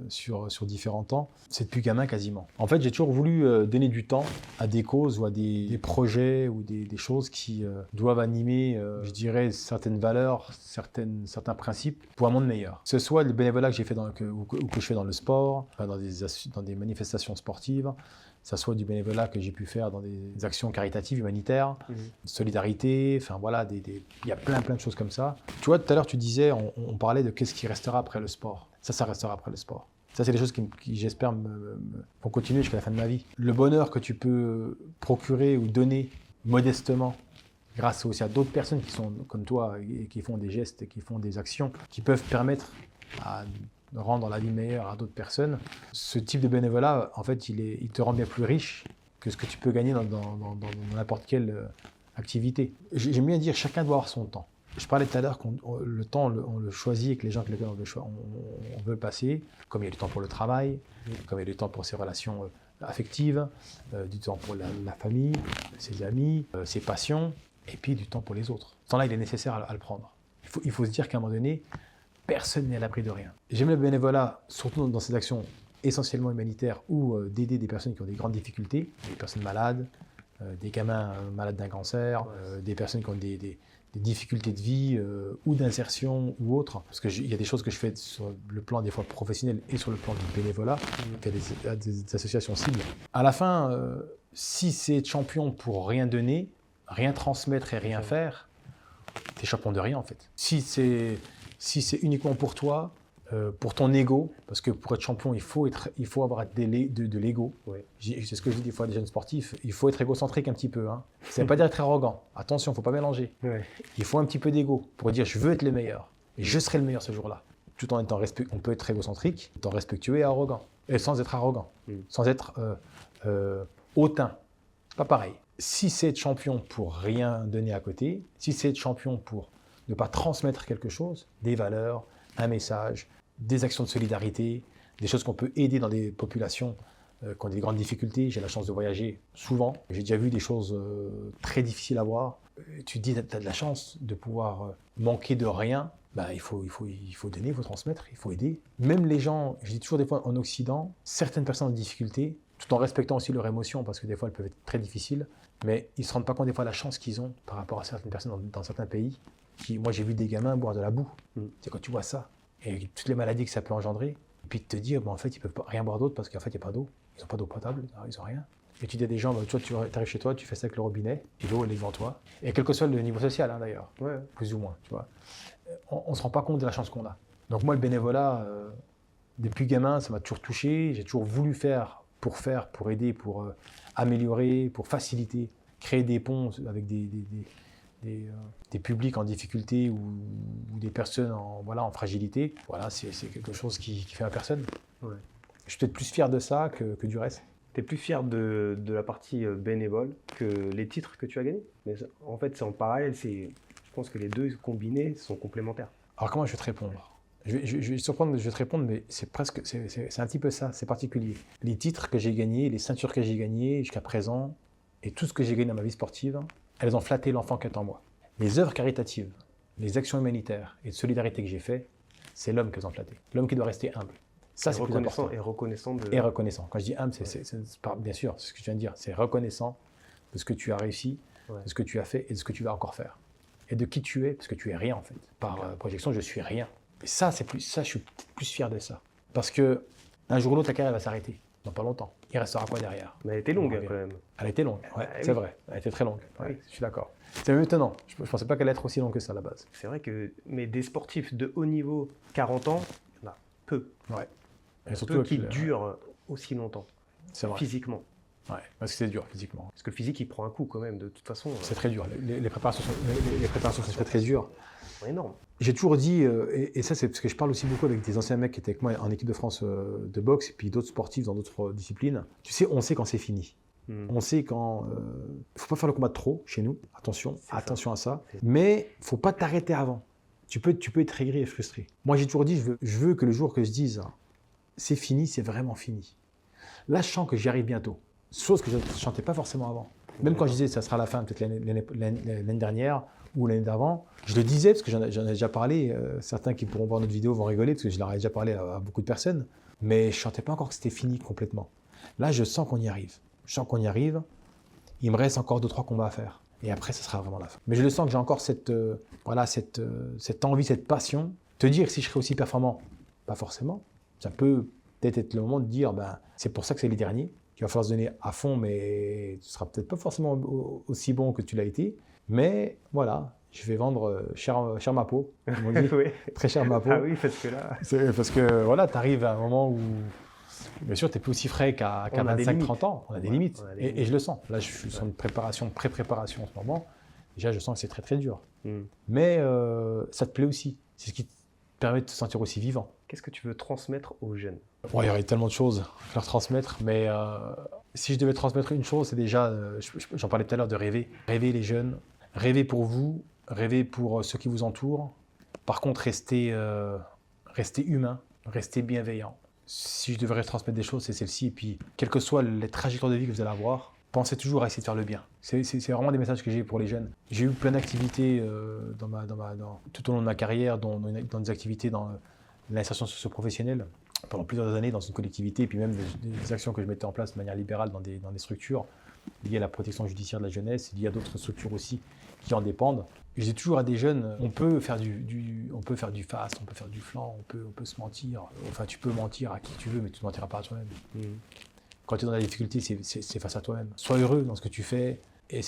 sur différents temps. C'est depuis gamin quasiment. En fait, j'ai toujours voulu donner du temps à des causes ou à des projets ou des choses qui doivent animer, je dirais, certaines valeurs, certains principes pour un monde meilleur. Que ce soit le bénévolat que j'ai fait ou que je fais dans le sport, dans des manifestations sportives, que ce soit du bénévolat que j'ai pu faire dans des actions caritatives, humanitaires, solidarité, enfin voilà, il y a plein de choses comme ça. Tu vois, tout à l'heure, tu disais, on parlait de qu'est-ce qui restera après le sport. Ça restera après le sport. Ça, c'est des choses qui j'espère, vont continuer jusqu'à la fin de ma vie. Le bonheur que tu peux procurer ou donner modestement, grâce aussi à d'autres personnes qui sont comme toi et qui font des gestes et qui font des actions, qui peuvent permettre à rendre la vie meilleure à d'autres personnes. Ce type de bénévolat, en fait, il te rend bien plus riche que ce que tu peux gagner dans n'importe quelle activité. J'aime bien dire, chacun doit avoir son temps. Je parlais tout à l'heure que le temps, on le choisit avec les gens avec lesquels on veut passer, comme il y a du temps pour le travail, comme il y a du temps pour ses relations affectives, du temps pour la famille, ses amis, ses passions, et puis du temps pour les autres. Ce temps-là, il est nécessaire à le prendre. Il faut se dire qu'à un moment donné, personne n'est à l'abri de rien. J'aime le bénévolat, surtout dans ces actions essentiellement humanitaires ou d'aider des personnes qui ont des grandes difficultés, des personnes malades, des gamins malades d'un cancer, des personnes qui ont des difficultés de vie ou d'insertion ou autre. Parce qu'il y a des choses que je fais sur le plan des fois professionnel et sur le plan du bénévolat, il y a des associations cibles. À la fin, si c'est être champion pour rien donner, rien transmettre et rien faire, t'es champion de rien en fait. Si c'est uniquement pour toi, pour ton ego, parce que pour être champion, il faut avoir de l'ego. Oui. C'est ce que je dis des fois à des jeunes sportifs, il faut être égocentrique un petit peu. Hein. Ça ne veut pas dire être arrogant. Attention, il ne faut pas mélanger. Ouais. Il faut un petit peu d'ego pour dire je veux être le meilleur. Et je serai le meilleur ce jour-là. Tout en étant respectueux, on peut être égocentrique, étant respectueux et arrogant. Et sans être arrogant, sans être hautain. C'est pas pareil. Si c'est être champion pour rien donner à côté, si c'est être champion pour ne pas transmettre quelque chose, des valeurs, un message, des actions de solidarité, des choses qu'on peut aider dans des populations qui ont des grandes difficultés. J'ai la chance de voyager souvent. J'ai déjà vu des choses très difficiles à voir. Tu te dis, tu as de la chance de pouvoir manquer de rien. Ben, il faut donner, il faut transmettre, il faut aider. Même les gens, je dis toujours des fois en Occident, certaines personnes en difficulté, tout en respectant aussi leurs émotions, parce que des fois elles peuvent être très difficiles, mais ils ne se rendent pas compte des fois de la chance qu'ils ont par rapport à certaines personnes dans certains pays. Moi j'ai vu des gamins boire de la boue. C'est quand tu vois ça, et toutes les maladies que ça peut engendrer, et puis de te dire, en fait ils ne peuvent rien boire d'autre parce qu'en fait il n'y a pas d'eau, ils n'ont pas d'eau potable, ils n'ont rien. Et tu dis à des gens, toi tu arrives chez toi, tu fais ça avec le robinet, et l'eau elle est devant toi. Et quel que soit le niveau social d'ailleurs, plus ou moins, tu vois. On ne se rend pas compte de la chance qu'on a. Donc moi le bénévolat, depuis gamin, ça m'a toujours touché, j'ai toujours voulu faire, pour aider, pour améliorer, pour faciliter, créer des ponts avec des publics en difficulté ou des personnes en fragilité. Voilà, c'est quelque chose qui fait à personne. Ouais. Je suis peut-être plus fier de ça que du reste. Tu es plus fier de la partie bénévole que les titres que tu as gagnés. Mais en fait, c'est en parallèle. Je pense que les deux combinés sont complémentaires. Alors comment je vais te répondre ? Je vais te répondre, mais c'est un petit peu ça, c'est particulier. Les titres que j'ai gagnés, les ceintures que j'ai gagnées jusqu'à présent, et tout ce que j'ai gagné dans ma vie sportive, elles ont flatté l'enfant qui est en moi. Les œuvres caritatives, les actions humanitaires et de solidarité que j'ai faites, c'est l'homme qu'elles ont flatté. L'homme qui doit rester humble. Ça, c'est plus important. Et reconnaissant. Et reconnaissant. Quand je dis humble, bien sûr, c'est ce que je viens de dire. C'est reconnaissant de ce que tu as réussi, de ce que tu as fait et de ce que tu vas encore faire. Et de qui tu es, parce que tu es rien en fait. Par projection, je suis rien. Et ça, je suis plus fier de ça. Parce que un jour ou l'autre, ta carrière va s'arrêter. Dans pas longtemps. Il restera quoi derrière ? Mais elle était longue quand même. Elle a été longue, c'est vrai. Elle a été très longue. Ouais, je suis d'accord. C'est même étonnant. Je ne pensais pas qu'elle allait être aussi longue que ça à la base. C'est vrai que mais des sportifs de haut niveau, 40 ans, il y en a peu. Ouais. Et surtout qui durent aussi longtemps. C'est vrai. Physiquement. Ouais, parce que c'est dur physiquement. Parce que le physique, il prend un coup quand même, de toute façon. C'est très dur. Les préparations sont très très dures. Énorme. J'ai toujours dit, et ça c'est parce que je parle aussi beaucoup avec des anciens mecs qui étaient avec moi en équipe de France de boxe et puis d'autres sportifs dans d'autres disciplines. Tu sais, on sait quand c'est fini. On sait quand... Il ne faut pas faire le combat de trop chez nous. Attention à ça. Mais il ne faut pas t'arrêter avant. Tu peux être aigri et frustré. Moi j'ai toujours dit, je veux que le jour que je dise c'est fini, c'est vraiment fini. Là je sens que j'y arrive bientôt. Chose que je ne chantais pas forcément avant. Même quand je disais ça sera la fin, peut-être l'année dernière ou l'année d'avant, je le disais parce que j'en ai déjà parlé. Certains qui pourront voir notre vidéo vont rigoler parce que je leur ai déjà parlé à beaucoup de personnes. Mais je ne sentais pas encore que c'était fini complètement. Là, je sens qu'on y arrive. Je sens qu'on y arrive. Il me reste encore 2-3 combats à faire. Et après, ça sera vraiment la fin. Mais je le sens que j'ai encore cette envie, cette passion. Te dire si je serai aussi performant, pas forcément. Ça peut peut-être être le moment de dire, c'est pour ça que c'est les derniers. Il va falloir se donner à fond, mais tu ne seras peut-être pas forcément aussi bon que tu l'as été. Mais voilà, je vais vendre cher ma peau, comme on dit. Oui. Très cher ma peau. Ah oui, parce que là... Parce que voilà, tu arrives à un moment où, bien sûr, tu n'es plus aussi frais qu'à 25-30 ans. On a des limites. Et je le sens. Là, je suis sur une pré-préparation en ce moment. Déjà, je sens que c'est très, très dur. Mais ça te plaît aussi. C'est ce qui te permet de te sentir aussi vivant. Qu'est-ce que tu veux transmettre aux jeunes ? Il y aurait tellement de choses à leur transmettre, mais si je devais transmettre une chose, c'est déjà, j'en parlais tout à l'heure, de rêver. Rêver les jeunes, rêver pour vous, rêver pour ceux qui vous entourent. Par contre, rester humain, rester bienveillant. Si je devrais transmettre des choses, c'est celle-ci. Et puis, quelles que soient les trajectoires de vie que vous allez avoir, pensez toujours à essayer de faire le bien. C'est vraiment des messages que j'ai pour les jeunes. J'ai eu plein d'activités tout au long de ma carrière, dans des activités dans l'insertion socio-professionnelle, pendant plusieurs années dans une collectivité, et puis même des actions que je mettais en place de manière libérale dans des structures liées à la protection judiciaire de la jeunesse, liées à d'autres structures aussi qui en dépendent. Et je dis toujours à des jeunes, on peut faire on peut faire du face, on peut faire du flanc, on peut se mentir. Enfin, tu peux mentir à qui tu veux, mais tu ne mentiras pas à toi-même. Quand tu es dans la difficulté, c'est face à toi-même. Sois heureux dans ce que tu fais, et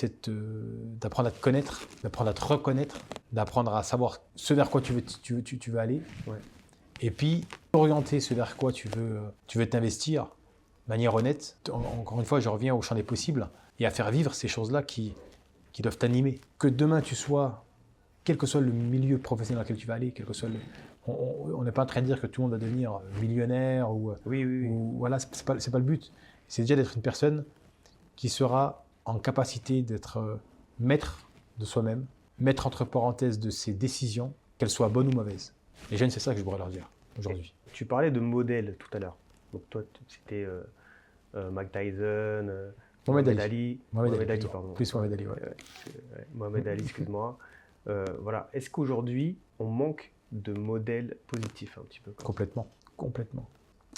d'apprendre à te connaître, d'apprendre à te reconnaître, d'apprendre à savoir ce vers quoi tu veux aller. Ouais. Et puis, orienter ce vers quoi tu veux t'investir de manière honnête. Encore une fois, je reviens au champ des possibles et à faire vivre ces choses-là qui doivent t'animer. Que demain tu sois, quel que soit le milieu professionnel dans lequel tu vas aller, quel que soit on n'est pas en train de dire que tout le monde va devenir millionnaire ou voilà, c'est pas le but. C'est déjà d'être une personne qui sera en capacité d'être maître de soi-même, maître entre parenthèses de ses décisions, qu'elles soient bonnes ou mauvaises. Les jeunes, c'est ça que je pourrais leur dire aujourd'hui. Tu parlais de modèle tout à l'heure. Donc toi, c'était Mike Tyson, Mohamed Ali. Mohamed Ali, pardon. Plus Mohamed Ali, ouais. Mohamed Ali, excuse-moi. Voilà. Est-ce qu'aujourd'hui, on manque de modèles positifs un petit peu Complètement.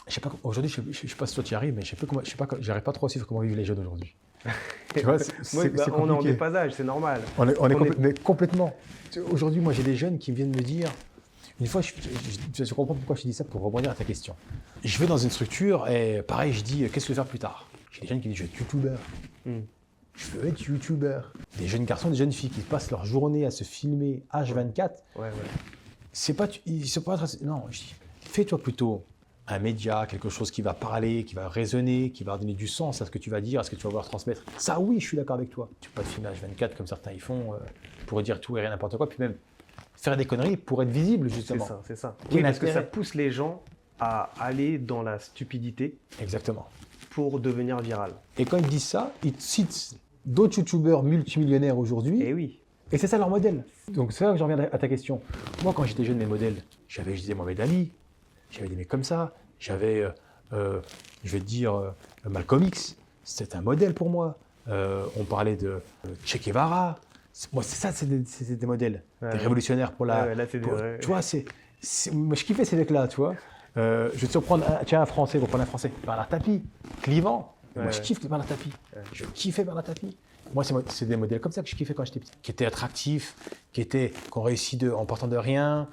Je sais pas, aujourd'hui, je sais pas si toi tu y arrives, mais j'arrive pas trop à suivre comment vivent les jeunes aujourd'hui. Tu vois, on est en déphasage, c'est normal. Mais complètement. Aujourd'hui, moi, j'ai des jeunes qui viennent me dire. Une fois, je comprends pourquoi je dis ça pour rebondir à ta question. Je vais dans une structure et pareil, je dis qu'est-ce que tu veux faire plus tard. J'ai des jeunes qui disent je veux être youtubeur. Je veux être youtubeur. Des jeunes garçons, des jeunes filles qui passent leur journée à se filmer H24. Ouais. C'est pas, non, je dis fais-toi plutôt un média, quelque chose qui va parler, qui va résonner, qui va donner du sens à ce que tu vas dire, à ce que tu vas vouloir transmettre. Ça, oui, je suis d'accord avec toi. Tu peux pas te filmer H24 comme certains ils font pour dire tout et rien n'importe quoi, puis même faire des conneries pour être visible, justement. C'est ça. Oui, parce que ça pousse les gens à aller dans la stupidité. Exactement. Pour devenir viral. Et quand ils disent ça, ils citent d'autres youtubeurs multimillionnaires aujourd'hui. Et oui. Et c'est ça leur modèle. Donc c'est là que j'en reviens à ta question. Moi, quand j'étais jeune, mes modèles, je disais Mohamed Ali, j'avais des mecs comme ça, j'avais, je vais te dire, Malcolm X, c'était un modèle pour moi. On parlait de Che Guevara. Moi, c'est des modèles, des révolutionnaires pour la... là, tu vois, moi, je kiffais ces mecs-là, tu vois. Je vais te surprendre, un Français, on va prendre un Français, Bernard Tapie, Clivant. Moi, je kiffe Bernard Tapie. Je kiffais Bernard Tapie. Moi, c'est des modèles comme ça que je kiffais quand j'étais petit. Qui étaient attractifs, qui ont réussi en partant de rien,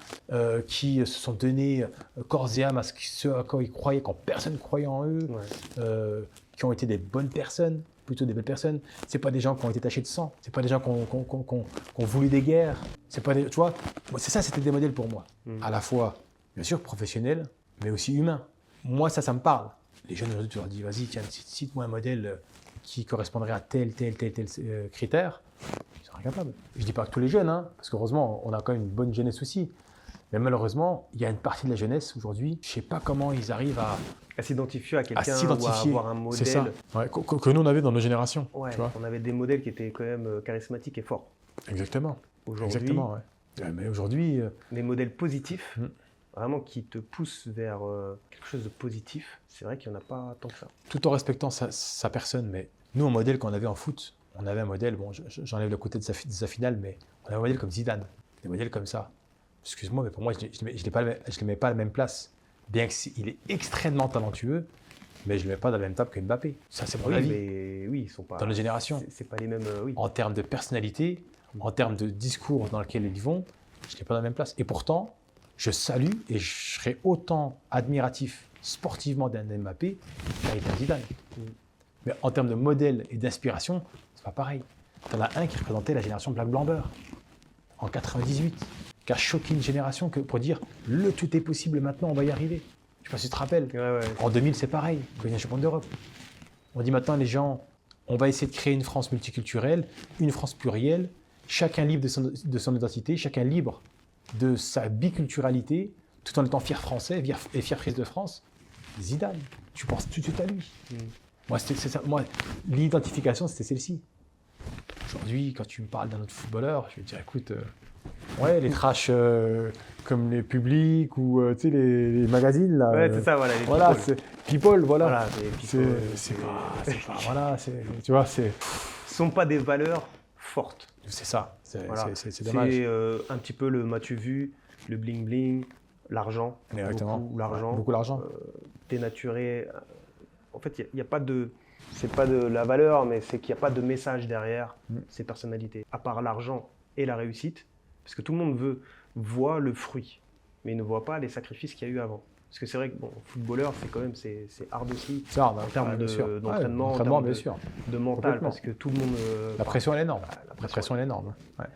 qui se sont donnés corps et âme à ce à quoi ils croyaient quand personne ne croyait en eux, qui ont été des bonnes personnes, plutôt des belles personnes. C'est pas des gens qui ont été tachés de sang, c'est pas des gens qui ont voulu des guerres. C'est pas tu vois, c'est ça, c'était des modèles pour moi. À la fois, bien sûr, professionnels, mais aussi humains. Moi, ça me parle. Les jeunes aujourd'hui, tu leur dis, vas-y, tiens, cite-moi un modèle qui correspondrait à tel critère. Ils sont incapables. Je ne dis pas que tous les jeunes, parce qu'heureusement, on a quand même une bonne jeunesse aussi. Mais malheureusement, il y a une partie de la jeunesse aujourd'hui, je ne sais pas comment ils arrivent à s'identifier à quelqu'un ou à avoir un modèle. C'est ça, que nous on avait dans nos générations. Ouais, tu vois, on avait des modèles qui étaient quand même charismatiques et forts. Exactement. Aujourd'hui, mais aujourd'hui... les modèles positifs, vraiment qui te poussent vers quelque chose de positif, c'est vrai qu'il n'y en a pas tant que ça. Tout en respectant sa personne, mais nous, un modèle qu'on avait en foot, on avait un modèle, bon, j'enlève le côté de sa finale, mais on avait un modèle comme Zidane, des modèles comme ça. Excuse-moi, mais pour moi, je ne le mets pas à la même place. Bien qu'il est extrêmement talentueux, mais je ne le mets pas dans la même table que Mbappé. Ça, c'est mon avis. Mais oui, ils sont pas... Dans nos générations. C'est pas les mêmes... En termes de personnalité, en termes de discours dans lequel ils vont, je ne les mets pas dans la même place. Et pourtant, je salue et je serais autant admiratif sportivement d'un Mbappé qu'un Zidane. Mais en termes de modèle et d'inspiration, c'est pas pareil. Il y en a un qui représentait la génération Black-Blanc-Beurre en 98, qui a choqué une génération pour dire le tout est possible maintenant, on va y arriver. Je ne sais pas si tu te rappelles. En 2000, c'est pareil, on gagne un champion d'Europe. On dit maintenant les gens, on va essayer de créer une France multiculturelle, une France plurielle, chacun libre de son identité, chacun libre de sa biculturalité, tout en étant fier français et fier fils de France. Zidane, tu penses tout de suite à lui. Moi, c'est ça. Moi, l'identification, c'était celle-ci. Aujourd'hui, quand tu me parles d'un autre footballeur, je vais te dire, écoute, Ouais, les trash comme les publics ou tu sais, les magazines là. Ouais, c'est ça, voilà. Les Voilà, people. c'est People, voilà. Voilà, les people, C'est pas, voilà, tu vois, c'est sont pas des valeurs fortes. ça. Voilà. C'est dommage. C'est un petit peu le m'as-tu vu, le bling bling, l'argent. Exactement. Beaucoup l'argent. Beaucoup l'argent. Dénaturé. En fait, il n'y a pas de. C'est pas de la valeur, mais c'est qu'il n'y a pas de message derrière ces personnalités. À part l'argent et la réussite, parce que tout le monde voit le fruit, mais il ne voit pas les sacrifices qu'il y a eu avant. Parce que c'est vrai que bon, footballeur, c'est quand même c'est hard aussi. C'est hard, en termes bien sûr. d'entraînement, Entraînement, en termes bien sûr. de mental, parce que tout le monde. La pression, elle est énorme. La pression, elle est énorme. Ouais.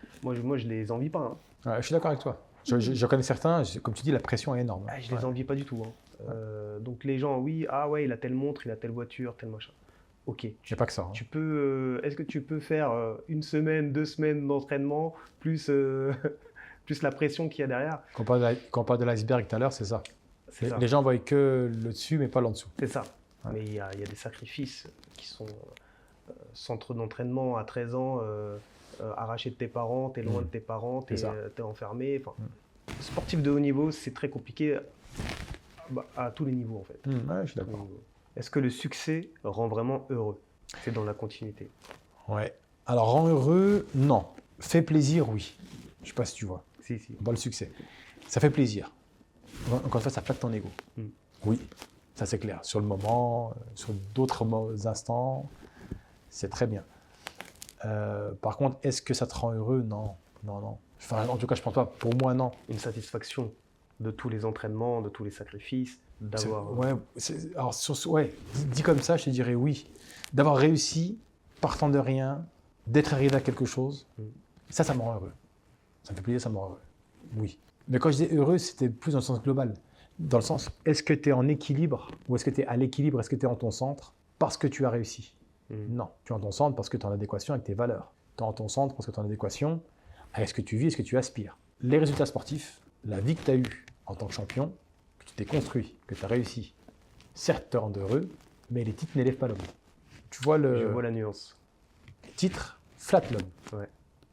Moi, je les envie pas. Hein. Ouais, je suis d'accord avec toi. Je connais certains, comme tu dis, la pression est énorme. Je les envie pas du tout. Hein. Donc les gens, oui, ah ouais, il a telle montre, il a telle voiture, tel machin. Ok. C'est pas que ça. Hein. Est-ce que tu peux faire une semaine, 2 semaines d'entraînement plus plus la pression qu'il y a derrière? Quand on parle de l'iceberg tout à l'heure, c'est ça. Ça. Les gens voient que le dessus, mais pas l'en dessous. C'est ça. Ouais. Mais il y a des sacrifices qui sont centre d'entraînement à 13 ans, arraché de tes parents, t'es loin de tes parents, t'es enfermé. Enfin, sportif de haut niveau, c'est très compliqué à tous les niveaux en fait. Ouais, je suis d'accord. Est-ce que le succès rend vraiment heureux? C'est dans la continuité. Ouais. Alors, rend heureux, non. Fait plaisir, oui. Je sais pas si tu vois. Si. On voit le succès. Ça fait plaisir. Encore une fois, ça flatte ton ego. Oui, ça c'est clair. Sur le moment, sur d'autres instants, c'est très bien. Par contre, est-ce que ça te rend heureux? Non. Enfin, en tout cas, je pense pas. Pour moi, non. Une satisfaction de tous les entraînements, de tous les sacrifices, d'avoir... Dit comme ça, je te dirais oui. D'avoir réussi, partant de rien, d'être arrivé à quelque chose, ça me rend heureux. Ça me fait plaisir, ça me rend heureux. Oui. Mais quand je dis heureux, c'était plus dans le sens global. Dans le sens, est-ce que tu es en équilibre ou est-ce que tu es à l'équilibre, est-ce que tu es en ton centre parce que tu as réussi? Non, tu es en ton centre parce que tu es en adéquation avec tes valeurs. Tu es en ton centre parce que tu es en adéquation avec ce que tu vis et ce que tu aspires. Les résultats sportifs, la vie que tu as eue en tant que champion, que tu t'es construit, que tu as réussi, certes te rendent heureux, mais les titres n'élèvent pas l'homme. Tu vois Je vois la nuance. Les titres flattent l'homme. Ouais.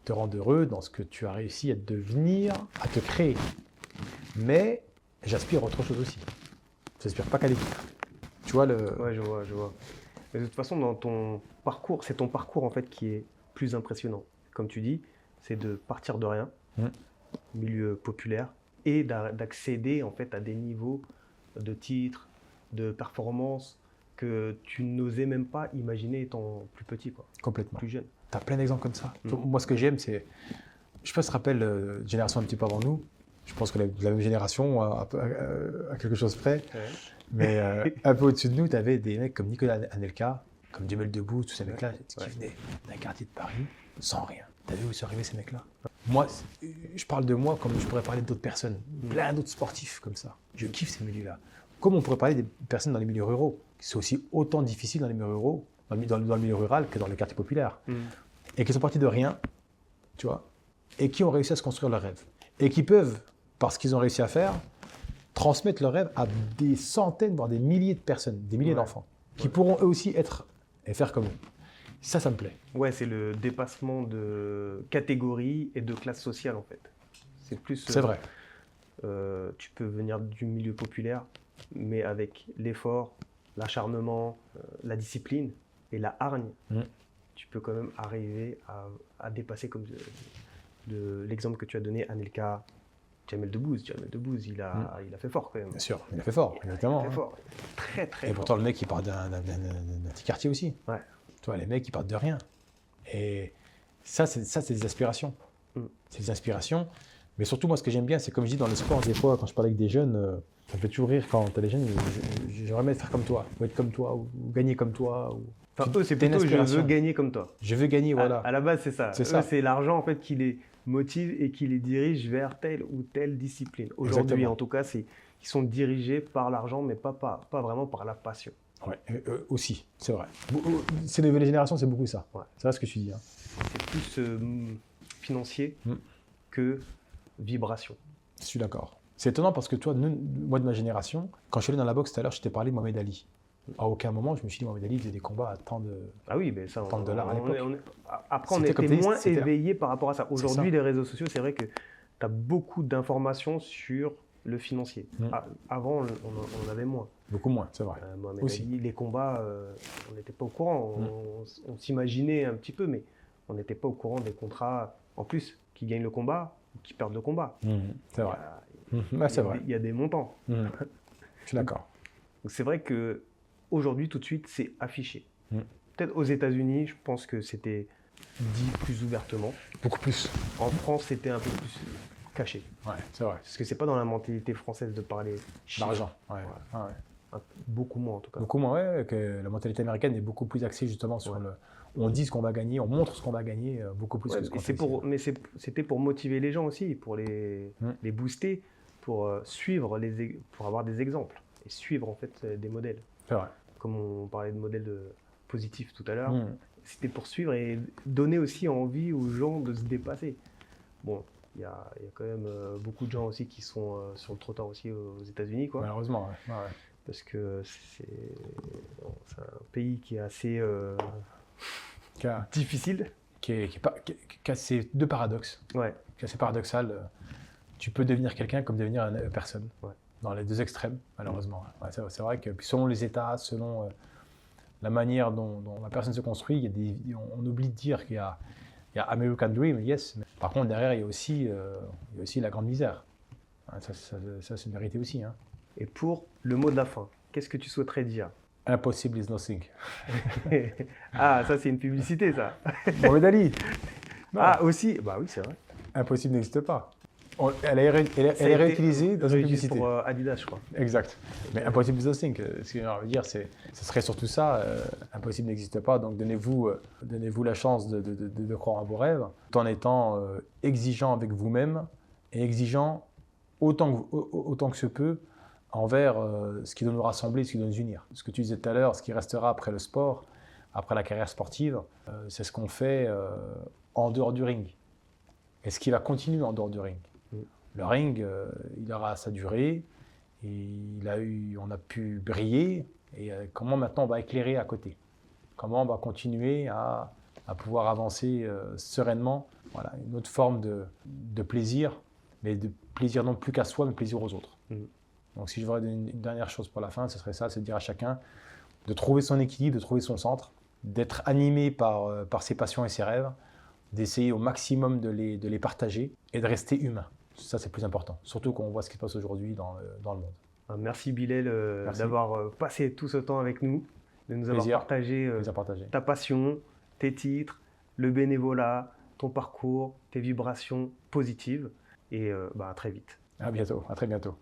Te rendent heureux dans ce que tu as réussi à devenir, à te créer. Mais j'aspire à autre chose aussi. J'aspire pas qu'à des titres. Tu vois le... Ouais, je vois. Mais de toute façon, dans ton parcours, c'est ton parcours en fait qui est plus impressionnant. Comme tu dis, c'est de partir de rien, milieu populaire, et d'accéder en fait à des niveaux de titres, de performances que tu n'osais même pas imaginer étant plus petit, quoi. Complètement. Plus jeune. Tu as plein d'exemples comme ça. Moi, ce que j'aime, c'est... Je sais pas si tu te rappelles, génération un petit peu avant nous, je pense que la même génération, à quelque chose près, mais un peu au-dessus de nous, tu avais des mecs comme Nicolas Anelka, comme Jamel Debbouze, tous ces mecs-là, qui venaient d'un quartier de Paris sans rien. Tu as vu où sont arrivés ces mecs-là? Moi, je parle de moi comme je pourrais parler d'autres personnes, plein d'autres sportifs comme ça. Je kiffe ces milieux-là. Comme on pourrait parler des personnes dans les milieux ruraux, qui sont aussi autant difficiles dans les milieux ruraux, dans le milieu rural que dans les quartiers populaires, et qui sont partis de rien, tu vois, et qui ont réussi à se construire leur rêve. Et qui peuvent, parce qu'ils ont réussi à faire, transmettre leur rêve à des centaines, voire des milliers de personnes, des milliers d'enfants, qui pourront eux aussi être et faire comme eux. Ça me plaît. Ouais, c'est le dépassement de catégories et de classes sociales en fait. C'est plus... C'est vrai. Tu peux venir du milieu populaire, mais avec l'effort, l'acharnement, la discipline et la hargne, tu peux quand même arriver à dépasser, comme l'exemple que tu as donné, Anelka, Jamel Debbouze. Il a fait fort quand même. Bien sûr, il a fait fort, exactement. Il a fait fort. Très, très fort. Et pourtant, le mec, il part d'un petit quartier aussi. Ouais. Tu vois, les mecs, ils partent de rien. Et ça, c'est des aspirations. C'est des aspirations. Mais surtout, moi, ce que j'aime bien, c'est comme je dis dans le sport, des fois, quand je parle avec des jeunes, ça me fait toujours rire quand t'as des jeunes, j'aimerais bien faire comme toi, ou être comme toi, ou gagner comme toi. Enfin, eux, c'est plutôt je veux gagner comme toi. Je veux gagner, voilà. À la base, c'est ça. C'est l'argent, en fait, qui les motive et qui les dirige vers telle ou telle discipline. Aujourd'hui, en tout cas, ils sont dirigés par l'argent, mais pas vraiment par la passion. Ouais, aussi, c'est vrai. Ces nouvelles générations, c'est beaucoup ça. Ouais. C'est vrai ce que tu dis. Hein. C'est plus financier que vibration. Je suis d'accord. C'est étonnant parce que toi, moi de ma génération, quand je suis allé dans la boxe tout à l'heure, je t'ai parlé de Mohamed Ali. À aucun moment, je me suis dit Mohamed Ali faisait des combats à tant de $. Après, on était moins éveillés par rapport à ça. Aujourd'hui, les réseaux sociaux, c'est vrai que tu as beaucoup d'informations sur le financier. Avant, on en avait moins. Beaucoup moins, c'est vrai. Mohamed Aussi. Ali, les combats, on n'était pas au courant. On s'imaginait un petit peu, mais on n'était pas au courant des contrats, en plus, qui gagnent le combat ou qui perdent le combat. C'est vrai. Ouais, c'est vrai. Il y a des montants. Je suis d'accord. Donc c'est vrai qu'aujourd'hui, tout de suite, c'est affiché. Peut-être aux États-Unis, je pense que c'était dit plus ouvertement. Beaucoup plus. En France, c'était un peu plus caché. Ouais, c'est vrai. Parce que c'est pas dans la mentalité française de parler chiffres. L'argent, ouais. Beaucoup moins en tout cas. Beaucoup moins, ouais, que la mentalité américaine est beaucoup plus axée justement sur le... On dit ce qu'on va gagner, on montre ce qu'on va gagner, beaucoup plus que ce qu'on fait ici. Mais c'était pour motiver les gens aussi, pour les booster, pour suivre, pour avoir des exemples et suivre en fait des modèles. C'est vrai. Comme on parlait de modèles positifs tout à l'heure, c'était pour suivre et donner aussi envie aux gens de se dépasser. Bon, il y a quand même beaucoup de gens aussi qui sont sur le trottoir aussi aux États-Unis, quoi. Malheureusement, ouais. Parce que c'est un pays qui est assez difficile. Qui a ces deux paradoxes. Ouais. Qui est assez paradoxal. Tu peux devenir quelqu'un comme devenir une personne. Ouais. Dans les deux extrêmes, malheureusement. Ouais, c'est vrai que selon les États, selon la manière dont la personne se construit, on oublie de dire qu'il y a American Dream, yes. Mais par contre, derrière, il y a aussi la grande misère. Ça c'est une vérité aussi. Hein. Et pour le mot de la fin, qu'est-ce que tu souhaiterais dire? Impossible is nothing. Ah, ça c'est une publicité, ça. Mohamed Ali. Ah, aussi. Bah oui, c'est vrai. Impossible n'existe pas. Elle est réutilisée dans une publicité. Pour Adidas, je crois. Exact. Mais impossible is nothing. Ce que j'ai envie de dire, ce serait surtout ça. Impossible n'existe pas. Donc donnez-vous la chance de croire à vos rêves, tout en étant exigeant avec vous-même et exigeant autant que se peut envers ce qui doit nous rassembler, ce qui doit nous unir. Ce que tu disais tout à l'heure, ce qui restera après le sport, après la carrière sportive, c'est ce qu'on fait en dehors du ring. Et ce qui va continuer en dehors du ring. Le ring, il aura sa durée, et on a pu briller, et comment maintenant on va éclairer à côté? Comment on va continuer à pouvoir avancer sereinement? Voilà, une autre forme de plaisir, mais de plaisir non plus qu'à soi, mais plaisir aux autres. Donc si je voudrais donner une dernière chose pour la fin, ce serait ça, c'est de dire à chacun de trouver son équilibre, de trouver son centre, d'être animé par ses passions et ses rêves, d'essayer au maximum de les partager et de rester humain. Ça, c'est le plus important, surtout quand on voit ce qui se passe aujourd'hui dans le monde. Merci Bilal d'avoir passé tout ce temps avec nous, de nous avoir partagé ta passion, tes titres, le bénévolat, ton parcours, tes vibrations positives. Et à très vite. À bientôt, à très bientôt.